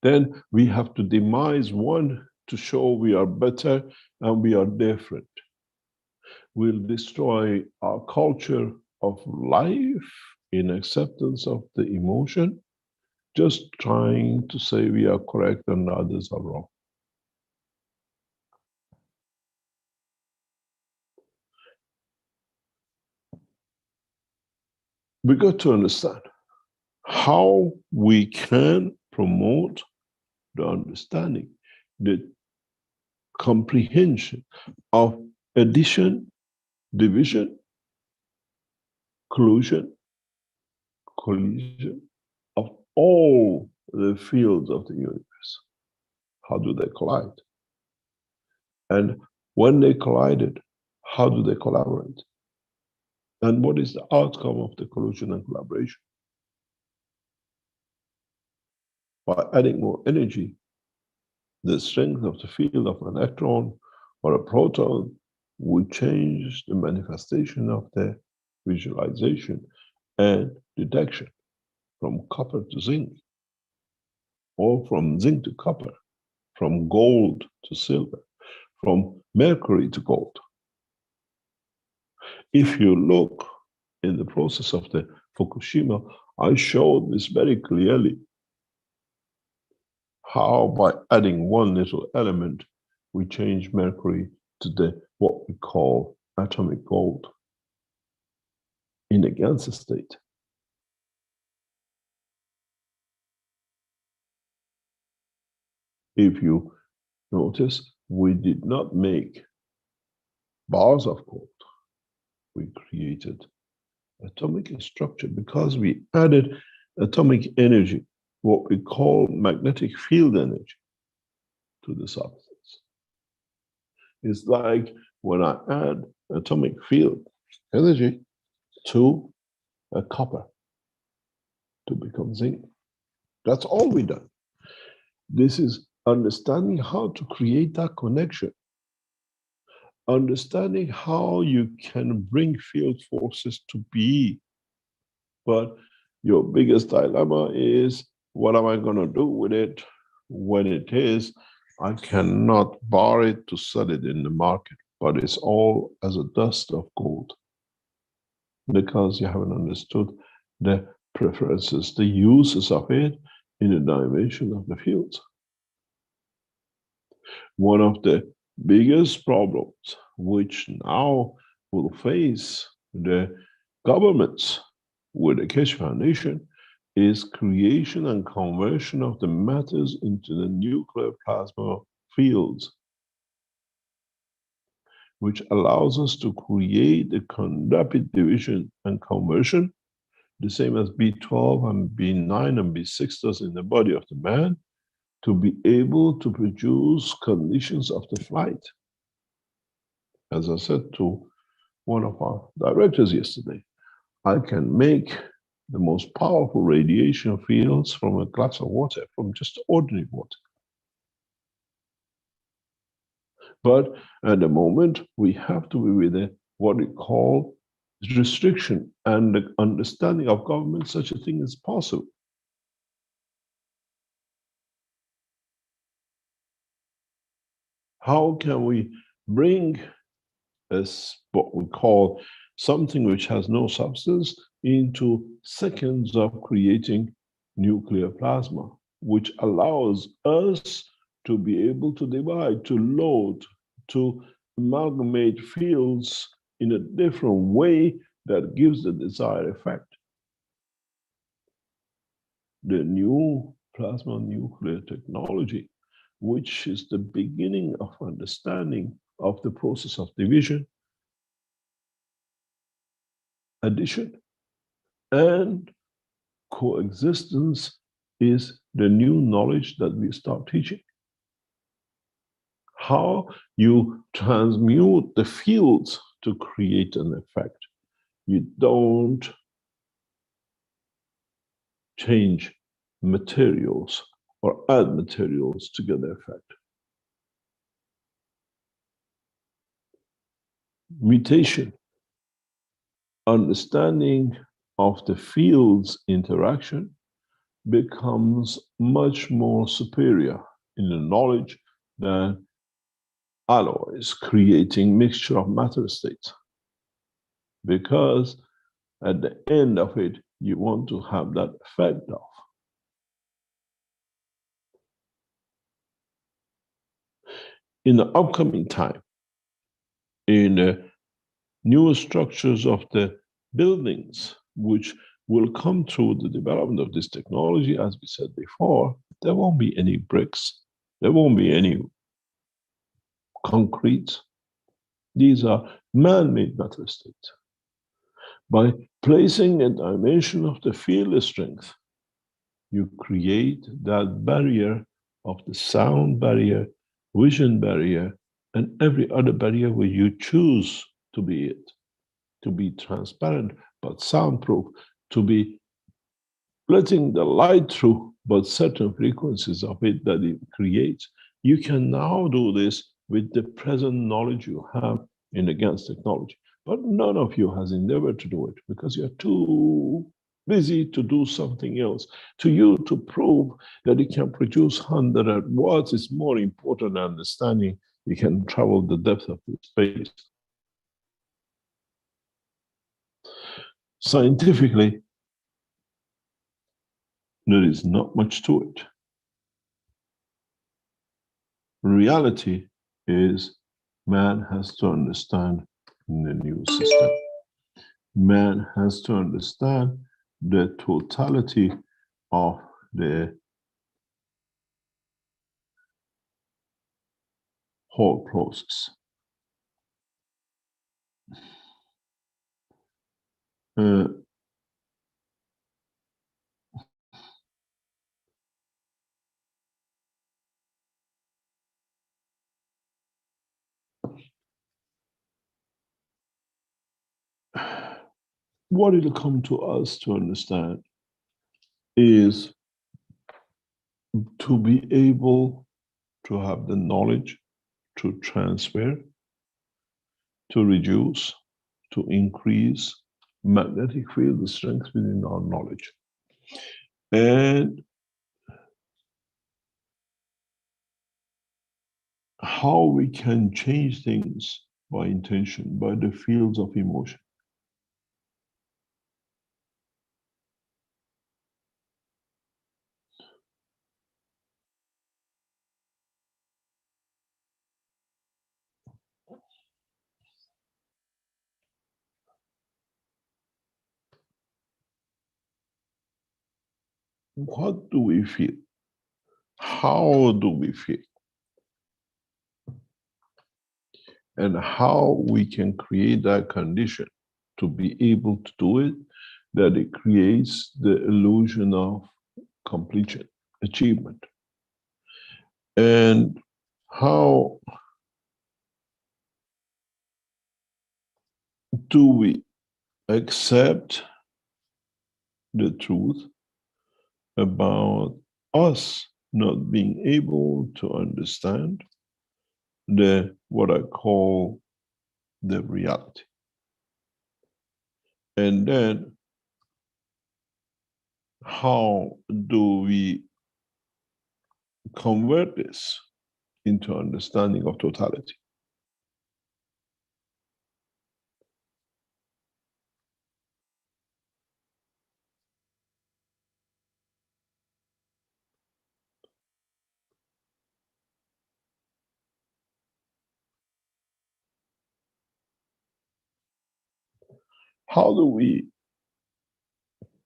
Then we have to demise one to show we are better and we are different. We'll destroy our culture of life in acceptance of the emotion, just trying to say we are correct and others are wrong. We got to understand how we can promote the understanding, the comprehension of addition, division, collusion, collision of all the fields of the universe. How do they collide? And when they collided, how do they collaborate? And what is the outcome of the collusion and collaboration? By adding more energy, the strength of the field of an electron or a proton would change the manifestation of the visualization and detection from copper to zinc, or from zinc to copper, from gold to silver, from mercury to gold. If you look in the process of the Fukushima, I showed this very clearly, how by adding one little element, we change mercury to the what we call atomic gold in a Ganser state. If you notice, we did not make bars of gold. We created atomic structure because we added atomic energy, what we call magnetic field energy, to the substance. It's like when I add atomic field energy to a copper to become zinc. That's all we done. This is understanding how to create that connection. Understanding how you can bring field forces to be. But your biggest dilemma is, what am I going to do with it when it is? I cannot bar it to sell it in the market, but it's all as a dust of gold. Because you haven't understood the preferences, the uses of it in the dimension of the fields. One of the biggest problems which now will face the governments with the Keshe Foundation is creation and conversion of the matters into the nuclear plasma fields, which allows us to create a rapid division and conversion, the same as B12 and B9 and B6 does in the body of the man, to be able to produce conditions of the flight. As I said to one of our directors yesterday, I can make the most powerful radiation fields from a glass of water, from just ordinary water. But at the moment, we have to be with what we call restriction and the understanding of government, such a thing is possible. How can we bring what we call something which has no substance into seconds of creating nuclear plasma, which allows us to be able to divide, to load, to amalgamate fields in a different way that gives the desired effect. The new plasma nuclear technology, which is the beginning of understanding of the process of division, addition, and coexistence, is the new knowledge that we start teaching. How you transmute the fields to create an effect. You don't change materials or add materials to get the effect. Mutation, understanding of the field's interaction, becomes much more superior in the knowledge than alloys creating mixture of matter states. Because at the end of it, you want to have that effect of. In the upcoming time, in the new structures of the buildings, which will come through the development of this technology, as we said before, there won't be any bricks, there won't be any concrete. These are man-made matter states. By placing a dimension of the field strength, you create that barrier of the sound barrier, vision barrier, and every other barrier where you choose to be it, to be transparent but soundproof, to be letting the light through, but certain frequencies of it that it creates. You can now do this with the present knowledge you have in GaNS technology. But none of you has endeavored to do it because you're too busy to do something else. To you, to prove that it can produce 100 watts is more important than understanding you can travel the depth of space. Scientifically, there is not much to it. Reality is man has to understand the new system. Man has to understand the totality of the whole process. What it'll come to us to understand is to be able to have the knowledge to transfer, to reduce, to increase magnetic field strength within our knowledge. And how we can change things by intention, by the fields of emotion. What do we feel? How do we feel? And how we can create that condition to be able to do it, that it creates the illusion of completion, achievement. And how do we accept the truth about us not being able to understand the what I call the reality? And then how do we convert this into understanding of totality? How do we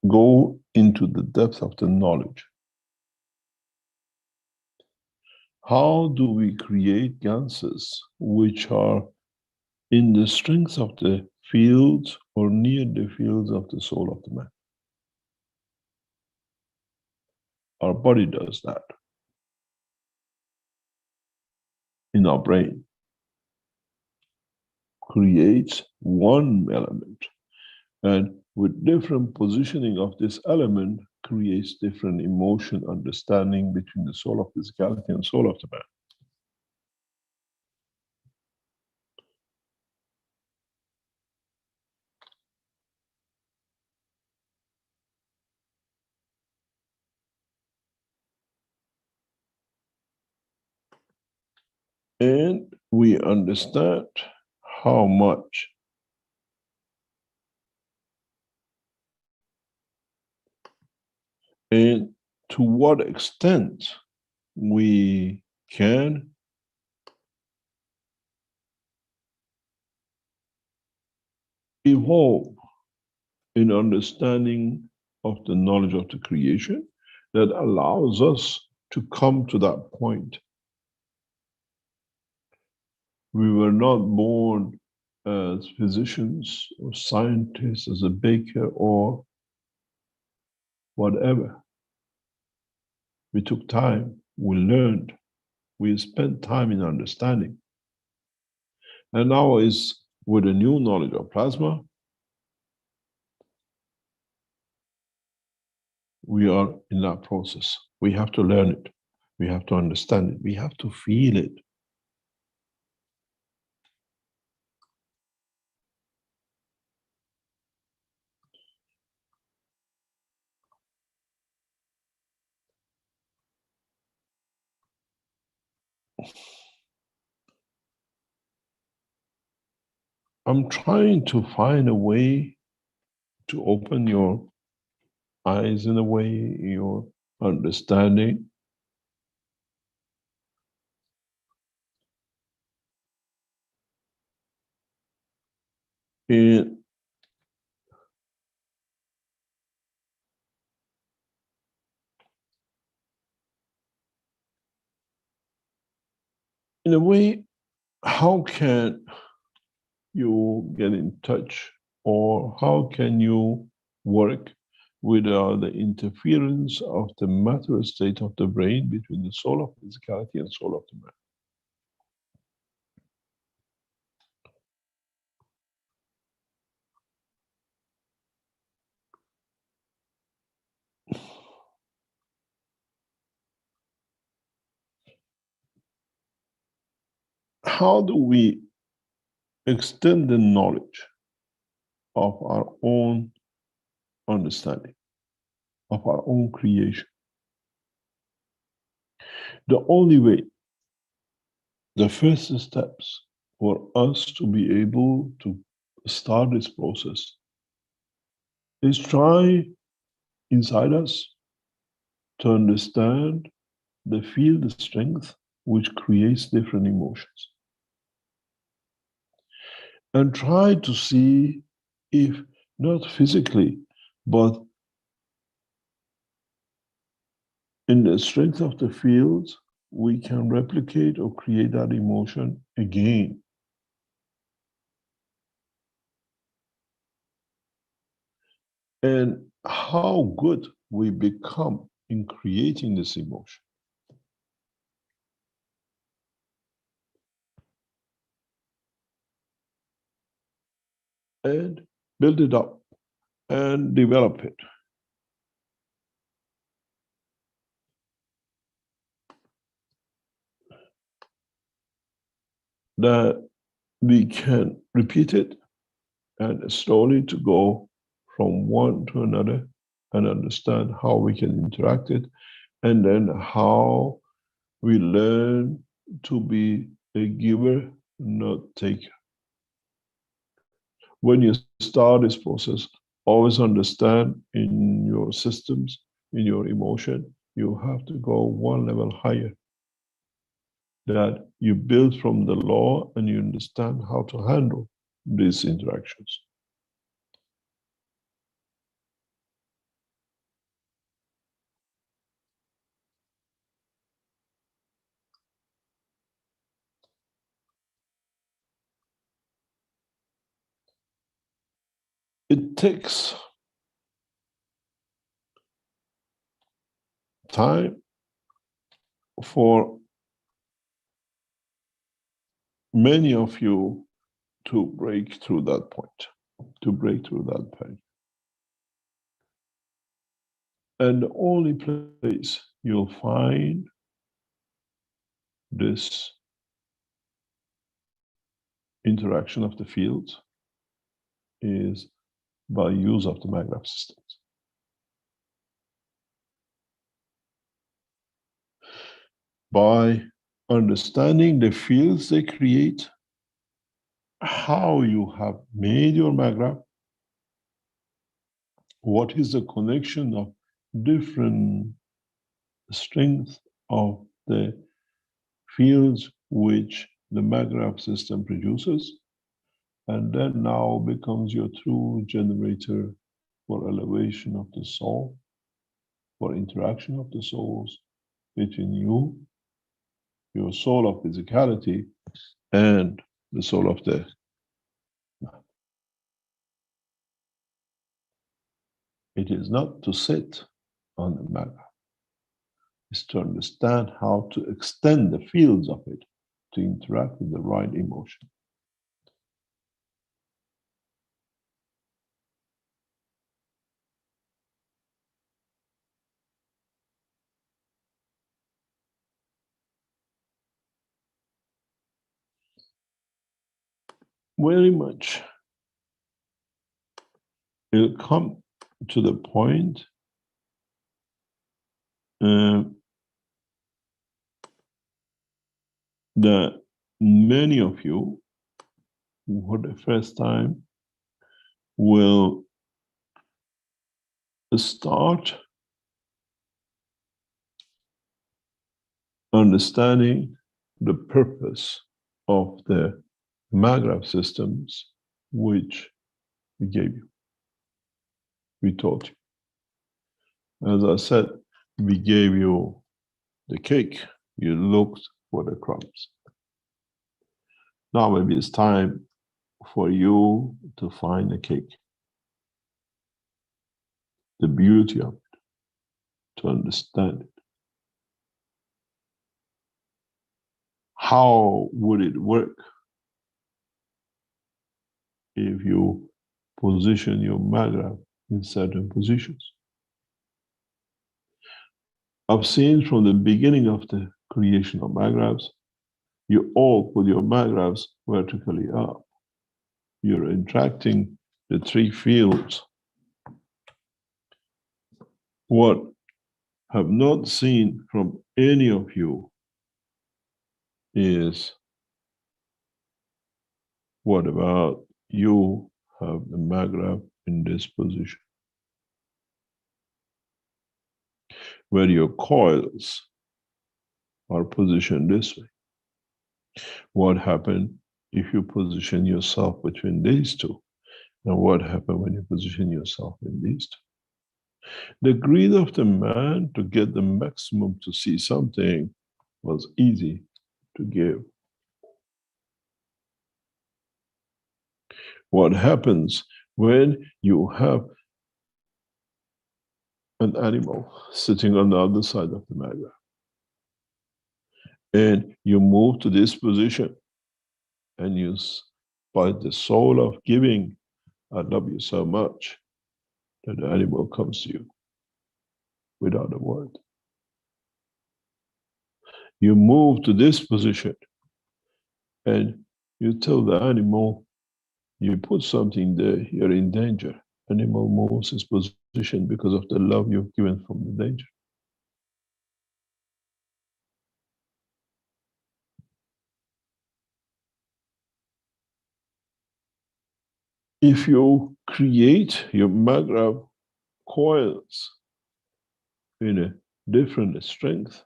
go into the depth of the knowledge? How do we create Ganses which are in the strength of the fields or near the fields of the soul of the man? Our body does that in our brain, creates one element, and with different positioning of this element creates different emotion understanding between the soul of physicality and soul of the man. And we understand how much and to what extent we can evolve in understanding of the knowledge of the creation that allows us to come to that point. We were not born as physicians or scientists, as a baker or whatever. We took time, we learned, we spent time in understanding. And now is with a new knowledge of plasma, we are in that process. We have to learn it. We have to understand it. We have to feel it. I'm trying to find a way to open your eyes in a way, your understanding. In a way, how can you get in touch, or how can you work without the interference of the matter state of the brain between the soul of physicality and soul of the man? How do we extend the knowledge of our own understanding, of our own creation? The only way, the first steps for us to be able to start this process is try inside us to understand the field strength which creates different emotions. And try to see if not physically, but in the strength of the fields, we can replicate or create that emotion again. And how good we become in creating this emotion. and build it up and develop it. That we can repeat it and slowly to go from one to another and understand how we can interact it, and then how we learn to be a giver, not taker. When you start this process, always understand in your systems, in your emotion, you have to go one level higher. That you build from the law and you understand how to handle these interactions. It takes time for many of you to break through that point, to break through that pain. And the only place you'll find this interaction of the fields is by use of the maglev systems. By understanding the fields they create, how you have made your maglev, what is the connection of different strengths of the fields which the maglev system produces, and then now becomes your true generator for elevation of the soul, for interaction of the souls between you, your soul of physicality, and the soul of the man. It is not to sit on the maglev, it's to understand how to extend the fields of it to interact with the right emotion. Very much. It'll come to the point that many of you, for the first time, will start understanding the purpose of the maglev systems which we gave you, we taught you. As I said, we gave you the cake, you looked for the crumbs. Now maybe it's time for you to find the cake, the beauty of it, to understand it. How would it work if you position your maglev in certain positions? I've seen from the beginning of the creation of maglevs, you all put your maglevs vertically up. You're interacting the three fields. What I have not seen from any of you is, what about you have the maglev in this position, where your coils are positioned this way? What happened if you position yourself between these two? And what happened when you position yourself in these two? The greed of the man to get the maximum to see something was easy to give. What happens when you have an animal sitting on the other side of the maglev, and you move to this position, and you, by the soul of giving, I love you so much that the animal comes to you without a word. You move to this position and you tell the animal, you put something there, you're in danger. Animal moves its position because of the love you've given from the danger. If you create your maggrav coils in a different strength,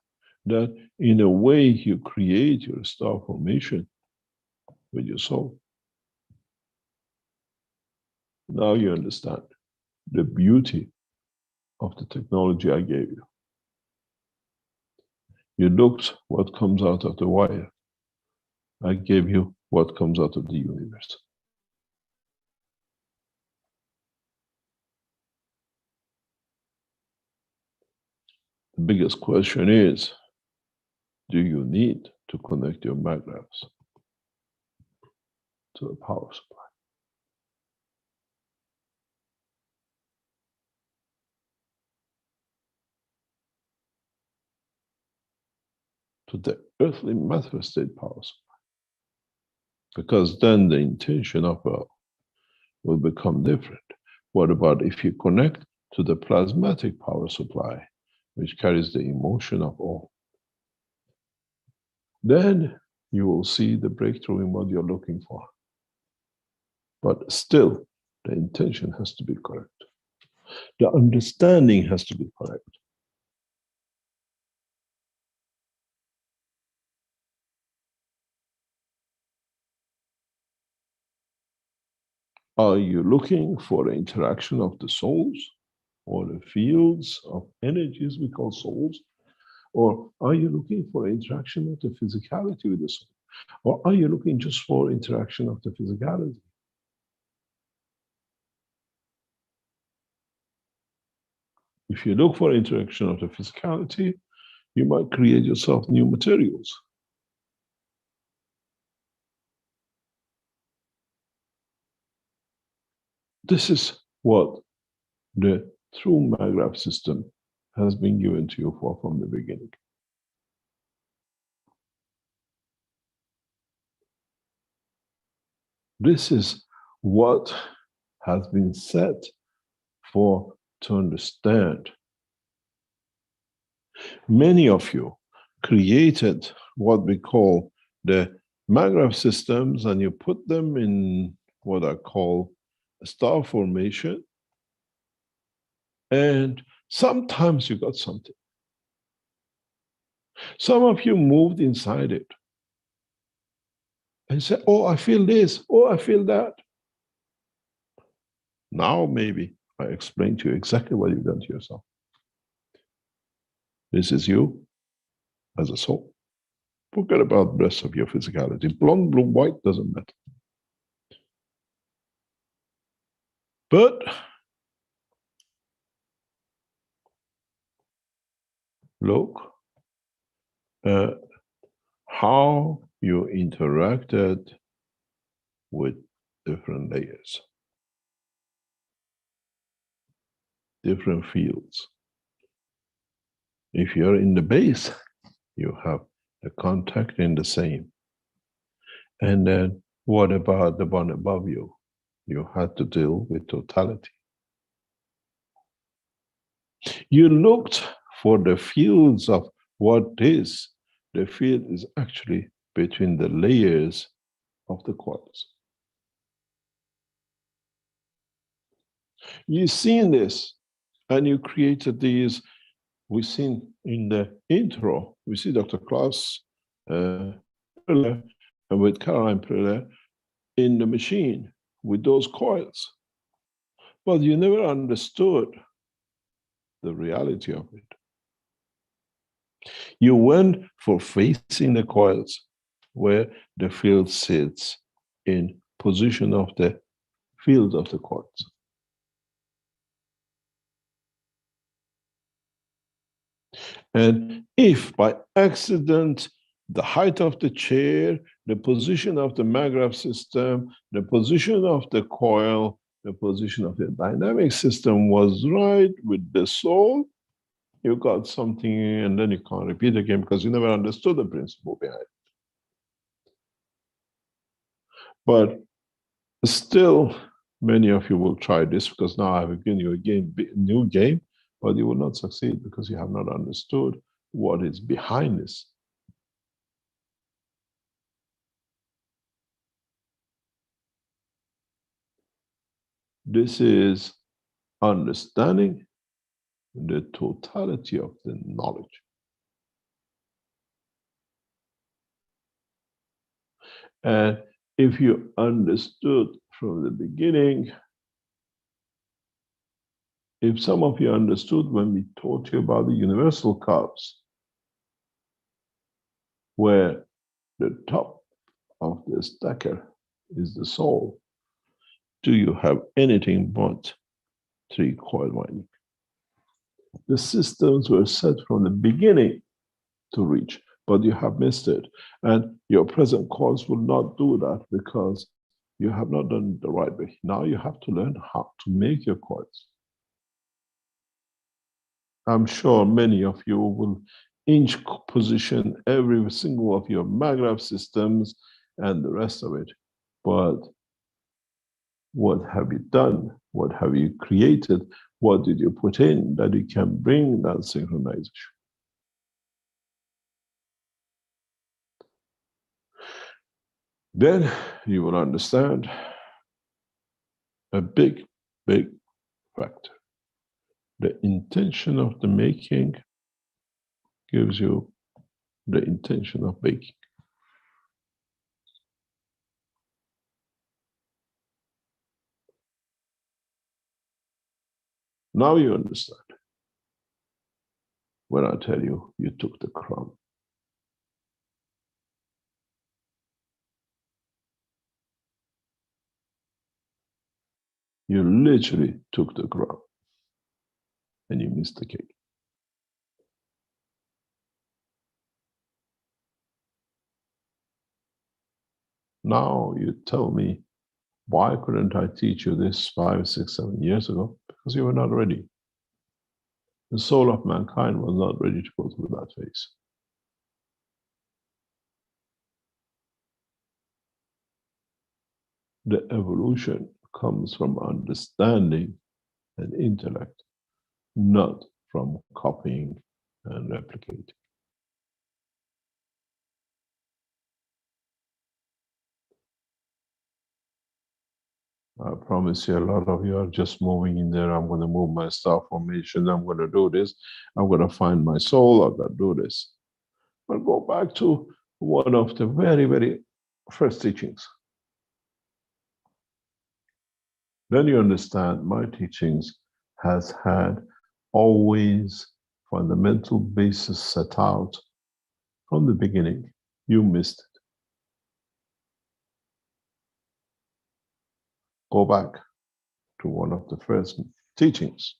that in a way you create your star formation with your soul. Now you understand the beauty of the technology I gave you. You looked what comes out of the wire. I gave you what comes out of the universe. The biggest question is, do you need to connect your magnets to the power supply? To the earthly matter state power supply. Because then the intention of will become different. What about if you connect to the plasmatic power supply, which carries the emotion of all? Then you will see the breakthrough in what you're looking for. But still, the intention has to be correct. The understanding has to be correct. Are you looking for the interaction of the souls or the fields of energies we call souls? Or are you looking for interaction of the physicality with the soul? Or are you looking just for interaction of the physicality? If you look for interaction of the physicality, you might create yourself new materials. This is what the true maggrav system has been given to you for from the beginning. This is what has been set for to understand. Many of you created what we call the maggrav systems, and you put them in what I call a star formation, and sometimes you got something. Some of you moved inside it and said, oh, I feel this, oh, I feel that. Now maybe I explain to you exactly what you've done to yourself. This is you as a soul. Forget about the rest of your physicality. Blonde, blue, white, doesn't matter. But look at how you interacted with different layers, different fields. If you're in the base, you have the contact in the same. And then what about the one above you? You had to deal with totality. You looked for the fields of what is. The field is actually between the layers of the quartz. You've seen this, and you created these. We've seen in the intro, we see Dr. Klaus Perle and with Caroline Perle in the machine with those coils. But you never understood the reality of it. You went for facing the coils where the field sits in position of the field of the quartz. And if by accident, the height of the chair, the position of the maggrav system, the position of the coil the position of your dynamic system was right with the soul, you got something and then you can't repeat again because you never understood the principle behind it. But still, many of you will try this because now I've given you a new game, but you will not succeed because you have not understood what is behind this. This is understanding the totality of the knowledge. And if you understood from the beginning, if some of you understood when we taught you about the universal cause, where the top of the stacker is the soul, do you have anything but 3-coil winding? The systems were set from the beginning to reach, but you have missed it. And your present coils will not do that because you have not done it the right way. Now you have to learn how to make your coils. I'm sure many of you will inch position every single of your maglev systems and the rest of it. But what have you done? What have you created? What did you put in that you can bring that synchronization? Then you will understand a big, big factor. The intention of the making gives you the intention of baking. Now you understand when I tell you, you took the crumb. You literally took the crumb and you missed the cake. Now you tell me, why couldn't I teach you this 5, 6, 7 years ago? Because you were not ready. The soul of mankind was not ready to go through that phase. The evolution comes from understanding and intellect, not from copying and replicating. I promise you, a lot of you are just moving in there. I'm going to move my star formation. I'm going to do this. I'm going to find my soul. I'm going to do this. But go back to one of the very, very first teachings. Then you understand my teachings has had always fundamental basis set out from the beginning. You missed it. Go back to one of the first teachings.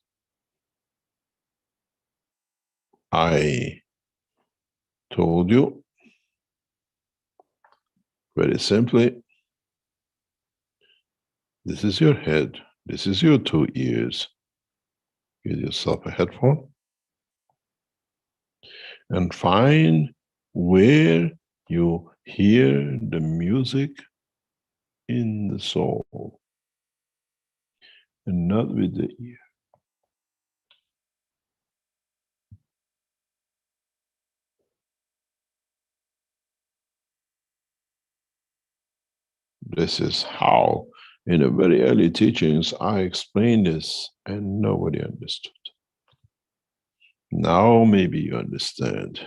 I told you very simply, this is your head, this is your 2 ears. Get yourself a headphone and find where you hear the music in the soul and not with the ear. This is how, in the very early teachings, I explained this and nobody understood. Now maybe you understand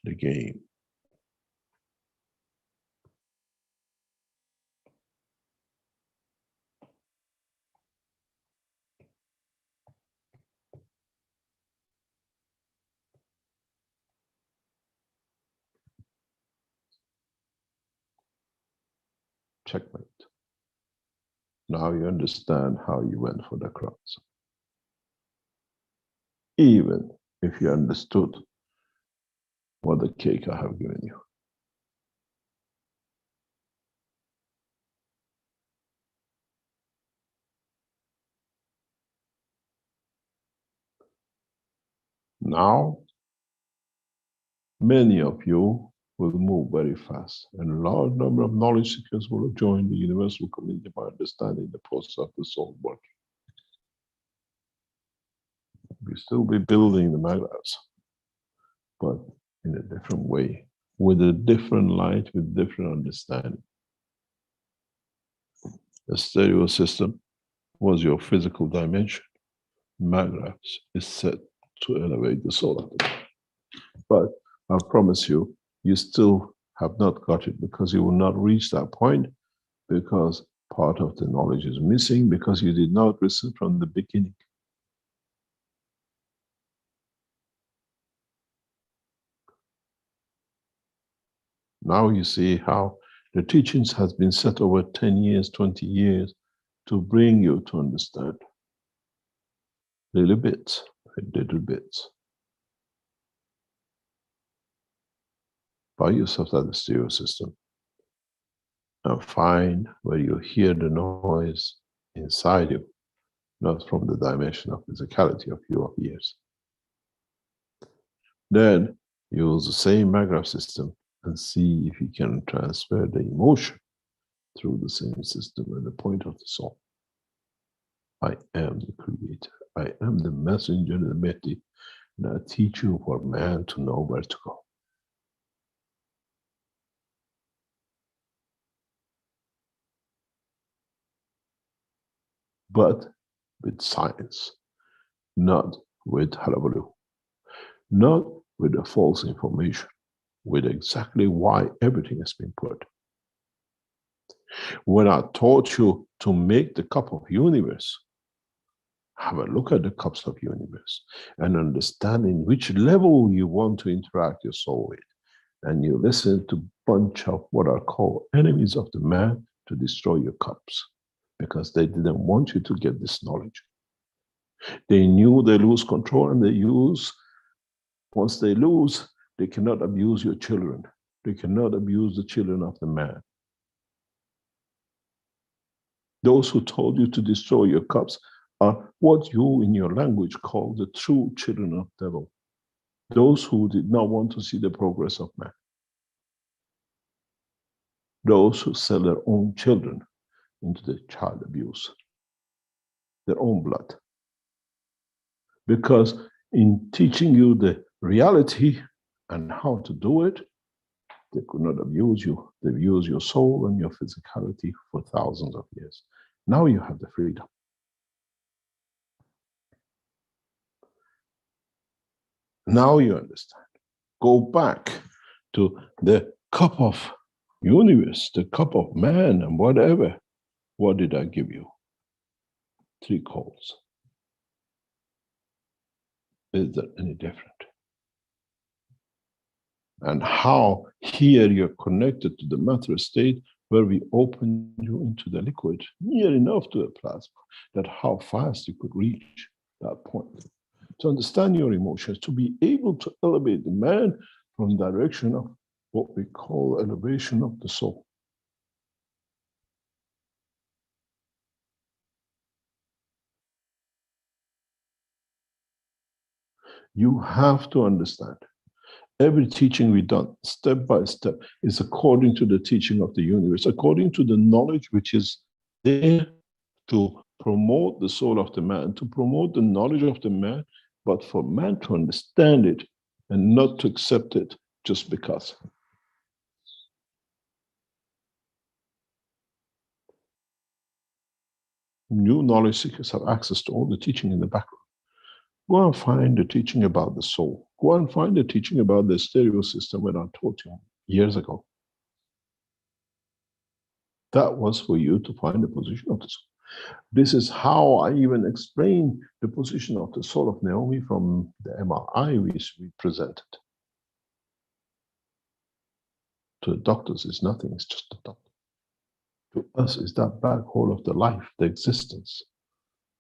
the game. Checkmate. Now you understand how you went for the crowns. Even if you understood what the cake I have given you. Now, many of you will move very fast, and a large number of knowledge seekers will join the universal community by understanding the process of the soul working. We still be building the magnets, but in a different way, with a different light, with different understanding. The stereo system was your physical dimension. Magraphs is set to elevate the soul of the man. But I promise you, you still have not got it, because you will not reach that point, because part of the knowledge is missing, because you did not listen from the beginning. Now you see how the teachings has been set over 10 years, 20 years to bring you to understand. Little bits, little bits. Buy yourself that stereo system and find where you hear the noise inside you, not from the dimension of physicality of your ears. Then use the same Magraph system and see if you can transfer the emotion through the same system at the point of the soul. I am the creator. I am the messenger, the Meti, and I teach you for man to know where to go. But with science, not with hullabaloo, not with the false information, with exactly why everything has been put. When I taught you to make the cup of universe, have a look at the cups of universe and understand in which level you want to interact your soul with. And you listen to a bunch of what are called enemies of the man to destroy your cups, because they didn't want you to get this knowledge. They knew they lose control, and they use, once they lose, they cannot abuse your children. They cannot abuse the children of the man. Those who told you to destroy your cups are what you in your language call the true children of devil. Those who did not want to see the progress of man. Those who sell their own children into the child abuse, their own blood. Because in teaching you the reality and how to do it, they could not abuse you. They've used your soul and your physicality for thousands of years. Now you have the freedom. Now you understand. Go back to the cup of universe, the cup of man and whatever. What did I give you? 3 calls. Is that any different? And how here you're connected to the matter state, where we open you into the liquid, near enough to the plasma, that how fast you could reach that point. To understand your emotions, to be able to elevate the man from the direction of what we call elevation of the soul. You have to understand. Every teaching we've done, step by step, is according to the teaching of the universe, according to the knowledge which is there to promote the soul of the man, to promote the knowledge of the man, but for man to understand it and not to accept it just because. New knowledge seekers have access to all the teaching in the background. Go and find the teaching about the soul. Go and find the teaching about the stereo system that I taught you years ago. That was for you to find the position of the soul. This is how I even explain the position of the soul of Naomi from the MRI which we presented. To the doctors, it's nothing, it's just a doctor. To us, it's that black hole of the life, the existence,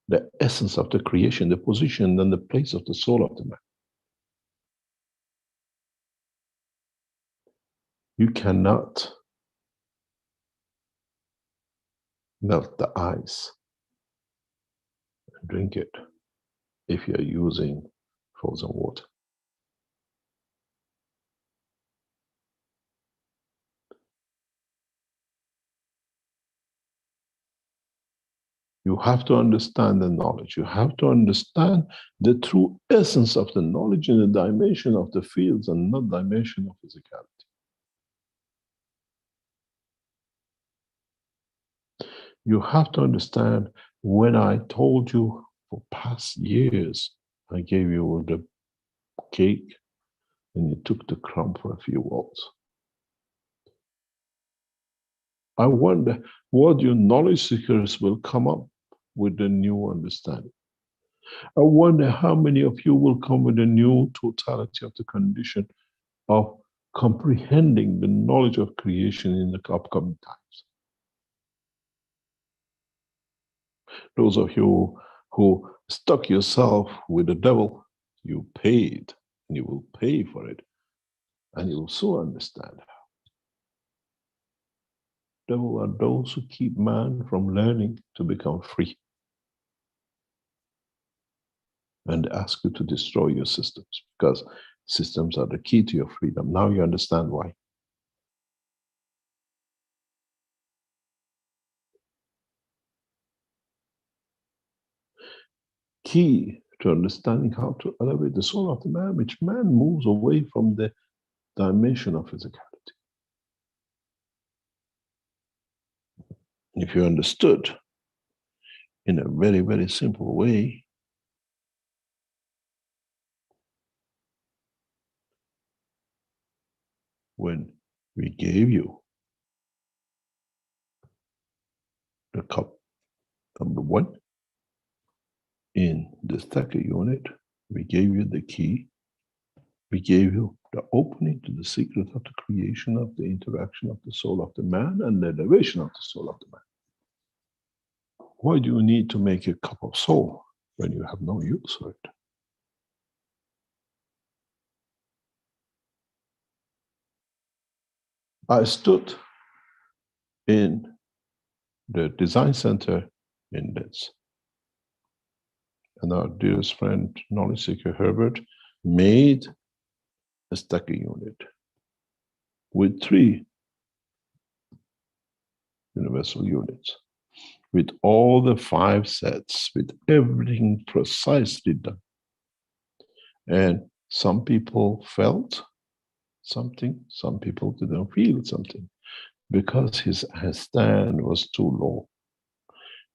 the essence of the creation, the position and the place of the soul of the man. You cannot melt the ice and drink it if you're using frozen water. You have to understand the knowledge. You have to understand the true essence of the knowledge in the dimension of the fields and not dimension of physicality. You have to understand, when I told you for past years, I gave you the cake and you took the crumb for a few words. I wonder what your knowledge seekers will come up with the new understanding. I wonder how many of you will come with a new totality of the condition of comprehending the knowledge of creation in the upcoming times. Those of you who stuck yourself with the devil, you paid, and you will pay for it, and you will soon understand. Devil are those who keep man from learning to become free and ask you to destroy your systems, because systems are the key to your freedom. Now you understand why. Key to understanding how to elevate the soul of the man, which man moves away from the dimension of physicality. If you understood in a very, very simple way, when we gave you the cup number 1 in the Theta unit, we gave you the key, we gave you the opening to the secret of the creation of the interaction of the soul of the man and the elevation of the soul of the man. Why do you need to make a cup of soul when you have no use for it? I stood in the design center in Linz, and our dearest friend, knowledge seeker Herbert, made a stacking unit with 3 universal units, with all the 5 sets, with everything precisely done. And some people felt something, some people didn't feel something, because his stand was too low.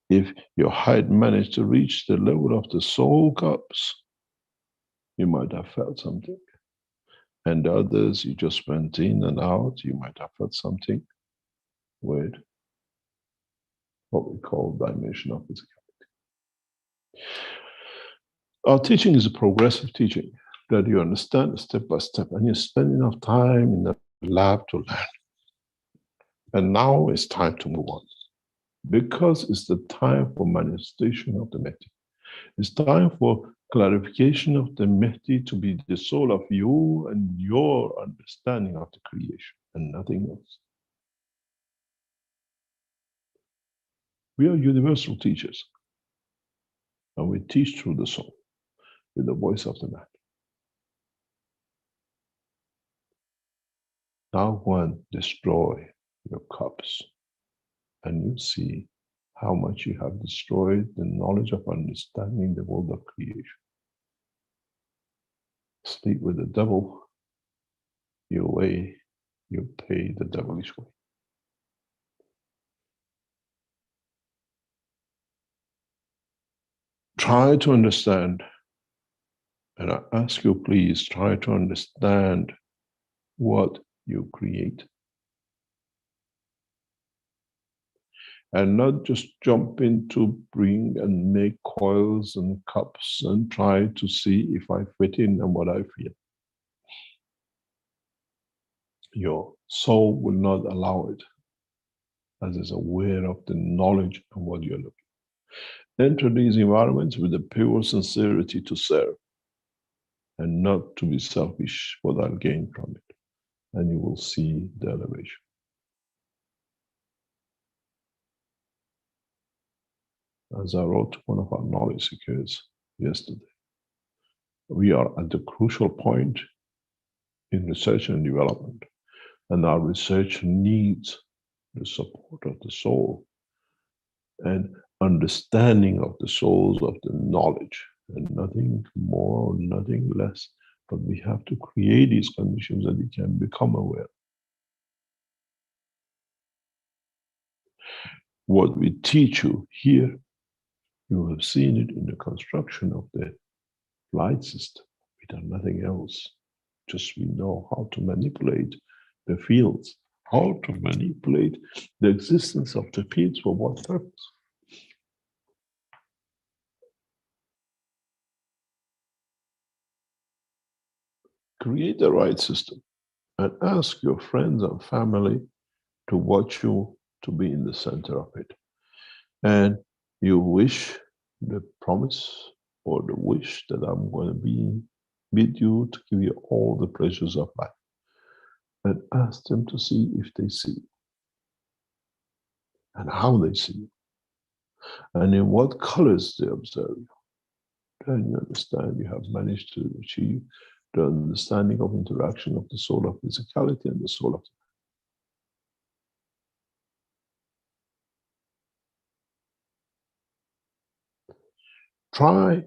If your height managed to reach the level of the soul cups, you might have felt something. And the others, you just went in and out, you might have felt something with what we call dimension of physicality. Our teaching is a progressive teaching that you understand step by step, and you spend enough time in the lab to learn. And now it's time to move on, because it's the time for manifestation of the Mehdi. It's time for clarification of the Mehdi to be the soul of you and your understanding of the creation, and nothing else. We are universal teachers, and we teach through the soul, with the voice of the man. Now go and destroy your cups, and you see how much you have destroyed the knowledge of understanding the world of creation. Sleep with the devil, your way, you pay the devilish way. Try to understand, and I ask you, please try to understand what you create. And not just jump into bring and make coils and cups and try to see if I fit in and what I feel. Your soul will not allow it, as is aware of the knowledge of what you're looking. Enter these environments with the pure sincerity to serve and not to be selfish for that gain from it. And you will see the elevation. As I wrote to one of our knowledge seekers yesterday, we are at the crucial point in research and development, and our research needs the support of the soul. And understanding of the souls of the knowledge, and nothing more, nothing less. But we have to create these conditions that you can become aware. What we teach you here, you have seen it in the construction of the light system. We done nothing else. Just we know how to manipulate the fields, how to manipulate the existence of the fields for what purpose. Create the right system and ask your friends and family to watch you to be in the center of it. And you wish the promise or the wish that I'm going to be with you to give you all the pleasures of life. And ask them to see if they see you and how they see you and in what colors they observe you. Then you understand you have managed to achieve the understanding of interaction of the soul of physicality and the soul of the try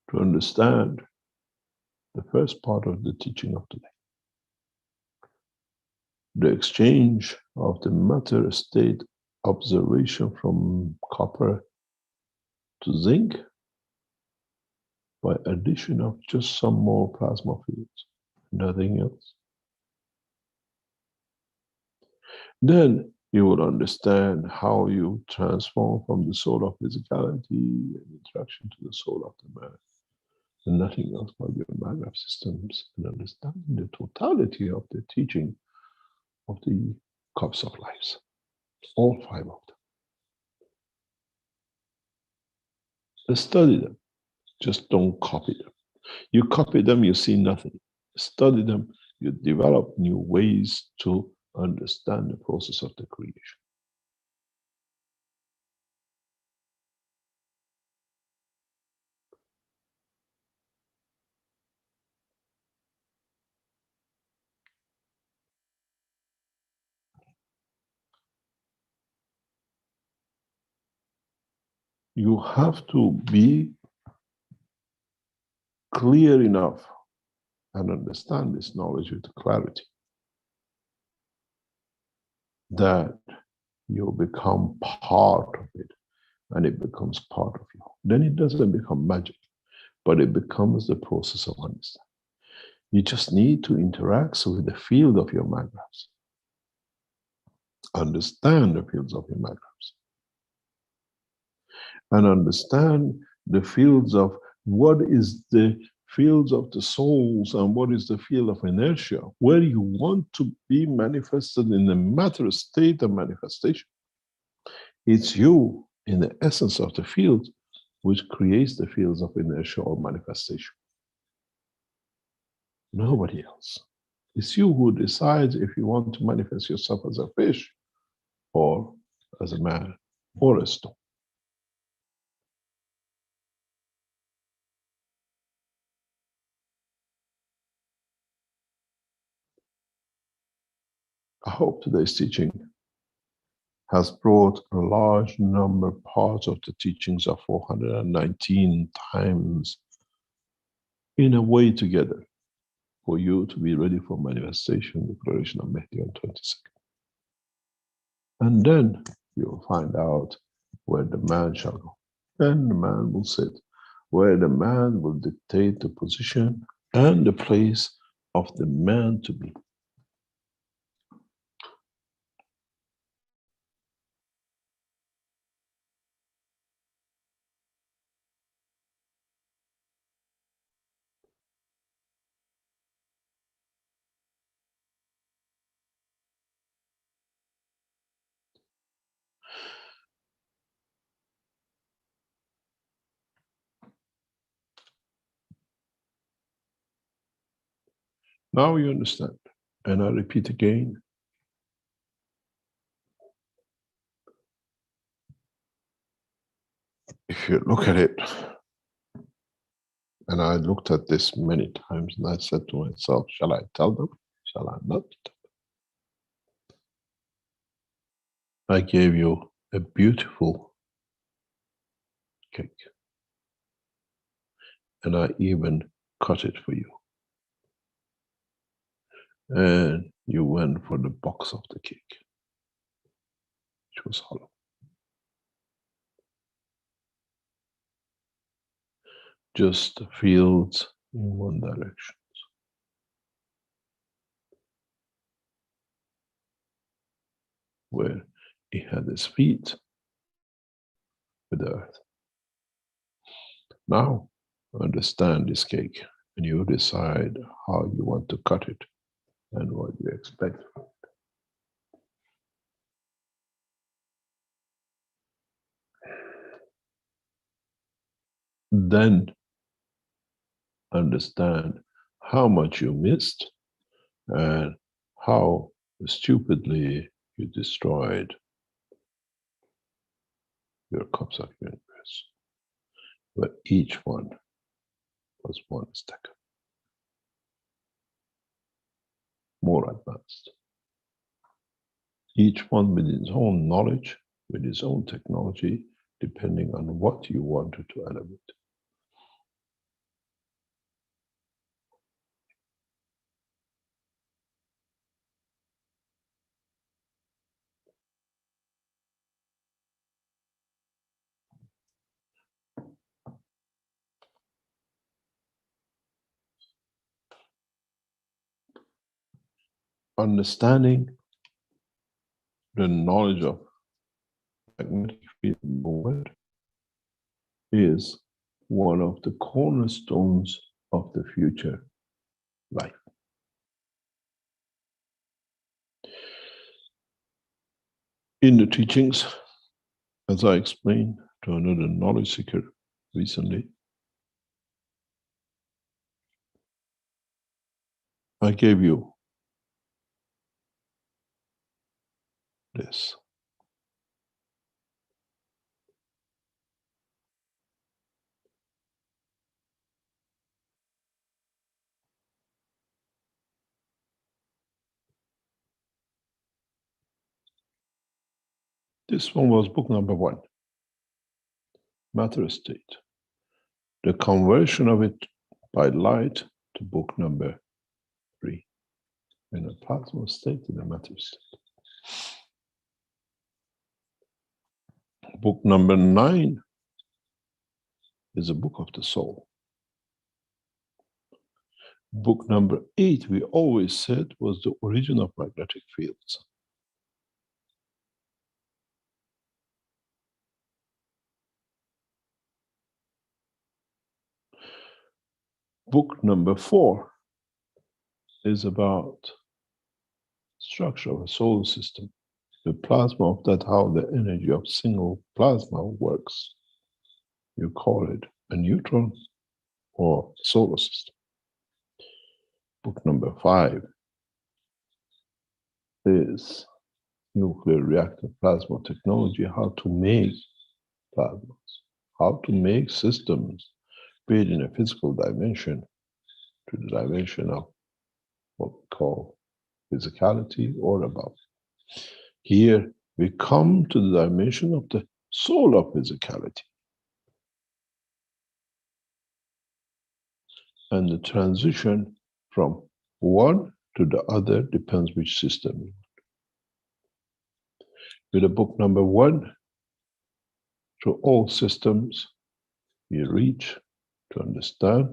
to understand the first part of the teaching of today. The exchange of the matter state observation from copper to zinc by addition of just some more plasma fields, nothing else. Then you will understand how you transform from the soul of physicality and interaction to the soul of the man. And nothing else but your Magrav systems and understanding the totality of the teaching of the cups of lives, all 5 of them. Let's study them, just don't copy them. You copy them, you see nothing. Study them, you develop new ways to understand the process of the creation. You have to be clear enough and understand this knowledge with clarity that you become part of it and it becomes part of you. Then it doesn't become magic, but it becomes the process of understanding. You just need to interact with the field of your Magravs. Understand the fields of your Magravs. And understand the fields of what is the fields of the souls and what is the field of inertia, where you want to be manifested in the matter state of manifestation. It's you in the essence of the field which creates the fields of inertia or manifestation. Nobody else. It's you who decides if you want to manifest yourself as a fish or as a man or a stone. I hope today's teaching has brought a large number of parts of the teachings of 419 times in a way together for you to be ready for manifestation, declaration of Mehdi on 22nd. And then you'll find out where the man shall go. Then the man will sit, where the man will dictate the position and the place of the man to be. Now you understand. And I repeat again. If you look at it, and I looked at this many times and I said to myself, shall I tell them? Shall I not? I gave you a beautiful cake. And I even cut it for you. And you went for the box of the cake, which was hollow. Just the fields in one direction. Where he had his feet with the earth. Now, understand this cake, and you decide how you want to cut it and what you expect. Then understand how much you missed and how stupidly you destroyed your cups of universe, but each one was one step more advanced. Each one with its own knowledge, with its own technology, depending on what you wanted to elevate. Understanding the knowledge of magnetic field movement is one of the cornerstones of the future life. In the teachings, as I explained to another knowledge seeker recently, I gave you this. This one was book number 1, Matter State. The conversion of it by light to book number 3, in a plasma state, in a matter state. Book number 9 is a book of the soul. Book number 8, we always said, was the origin of magnetic fields. Book number 4 is about structure of a solar system, the plasma of that, how the energy of single plasma works. You call it a neutron or solar system. Book number 5 is nuclear reactor plasma technology, how to make plasmas, how to make systems built in a physical dimension to the dimension of what we call physicality or above. Here we come to the dimension of the soul of physicality. And the transition from one to the other depends which system you want. With the book number 1, through all systems, you reach to understand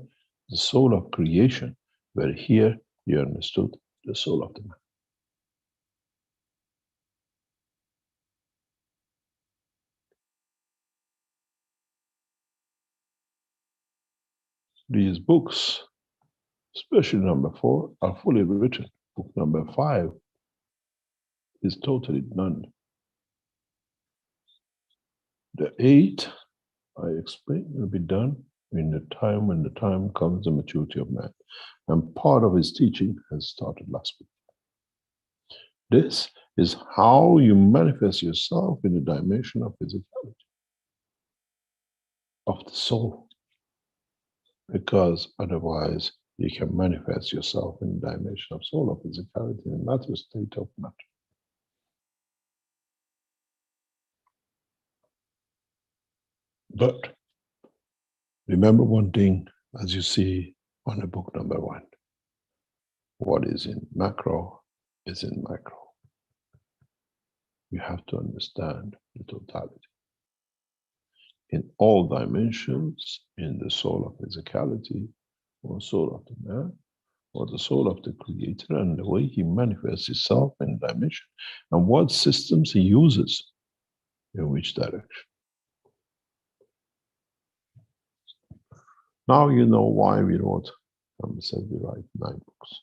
the soul of creation, where here you understood the soul of the man. These books, especially number 4, are fully written. Book number 5 is totally done. The 8, I explained, will be done in the time when the time comes, the maturity of man. And part of his teaching has started last week. This is how you manifest yourself in the dimension of physicality, of the soul. Because otherwise, you can manifest yourself in the dimension of soul, of physicality, in the matter state of matter. But remember one thing, as you see on the book number 1, what is in macro is in micro. You have to understand the totality. In all dimensions, in the soul of physicality, or soul of the man, or the soul of the creator, and the way he manifests himself in dimension, and what systems he uses in which direction. Now you know why we wrote, said we write 9 books.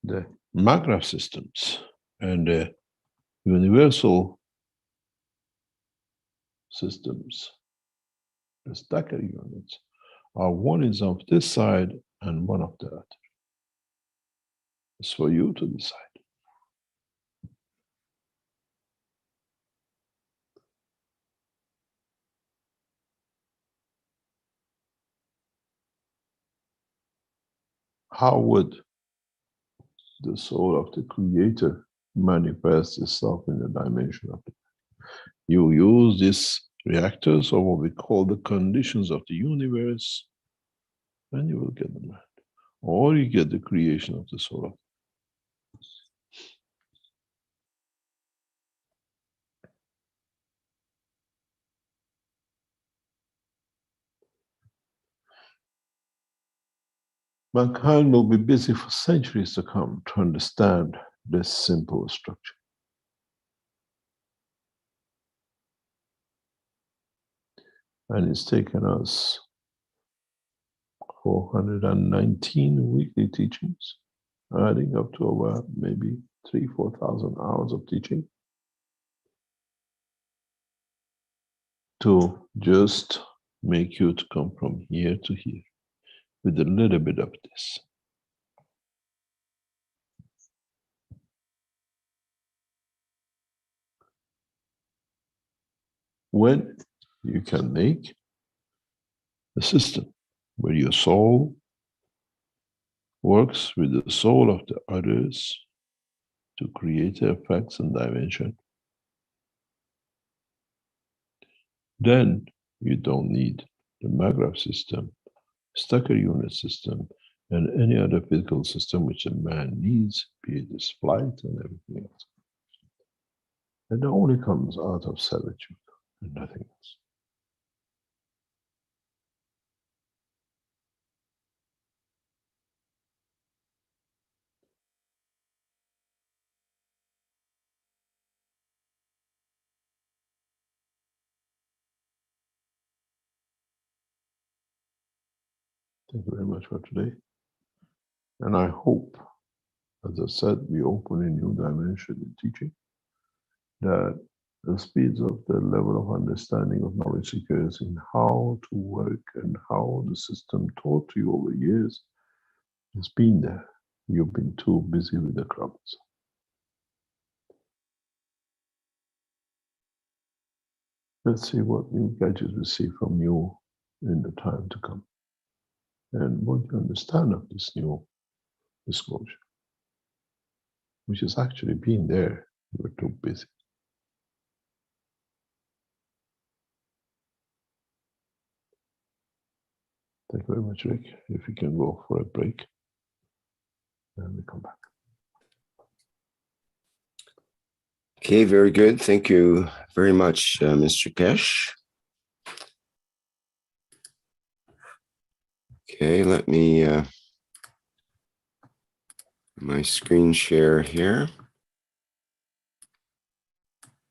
The Magrath systems and the universal systems, the stacker units, are one is of this side and one of the other. It's for you to decide. How would the soul of the creator manifest itself in the dimension of it? You use these reactors, or what we call the conditions of the universe, and you will get the mind. Or you get the creation of the soul of it. Mankind will be busy for centuries to come to understand this simple structure. And it's taken us 419 weekly teachings, adding up to over maybe 3,000-4,000 hours of teaching, to just make you to come from here to here with a little bit of this. When you can make a system where your soul works with the soul of the others to create effects and dimension, then you don't need the Magrath system, stacker unit system, and any other physical system which a man needs, be it his flight and everything else. And it only comes out of servitude and nothing else. Thank you very much for today. And I hope, as I said, we open a new dimension in teaching, that the speeds of the level of understanding of knowledge seekers in how to work and how the system taught to you over years has been there. You've been too busy with the crumbs. Let's see what new gadgets we see from you in the time to come. And what you understand of this new disclosure, which has actually been there, you were too busy. Thank you very much, Rick. If you can go for a break, and we come back. Okay, very good. Thank you very much, Mr. Kesh. Okay, let me my screen share here.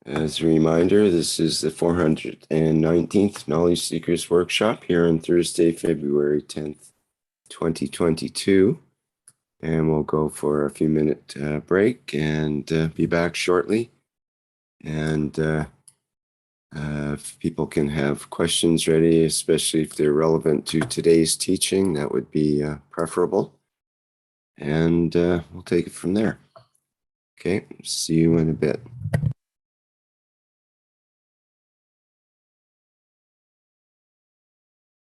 As a reminder, this is the 419th Knowledge Seekers Workshop here on Thursday, February 10th, 2022. And we'll go for a few minute break and be back shortly. And if people can have questions ready, especially if they're relevant to today's teaching, that would be preferable. And we'll take it from there. Okay, see you in a bit.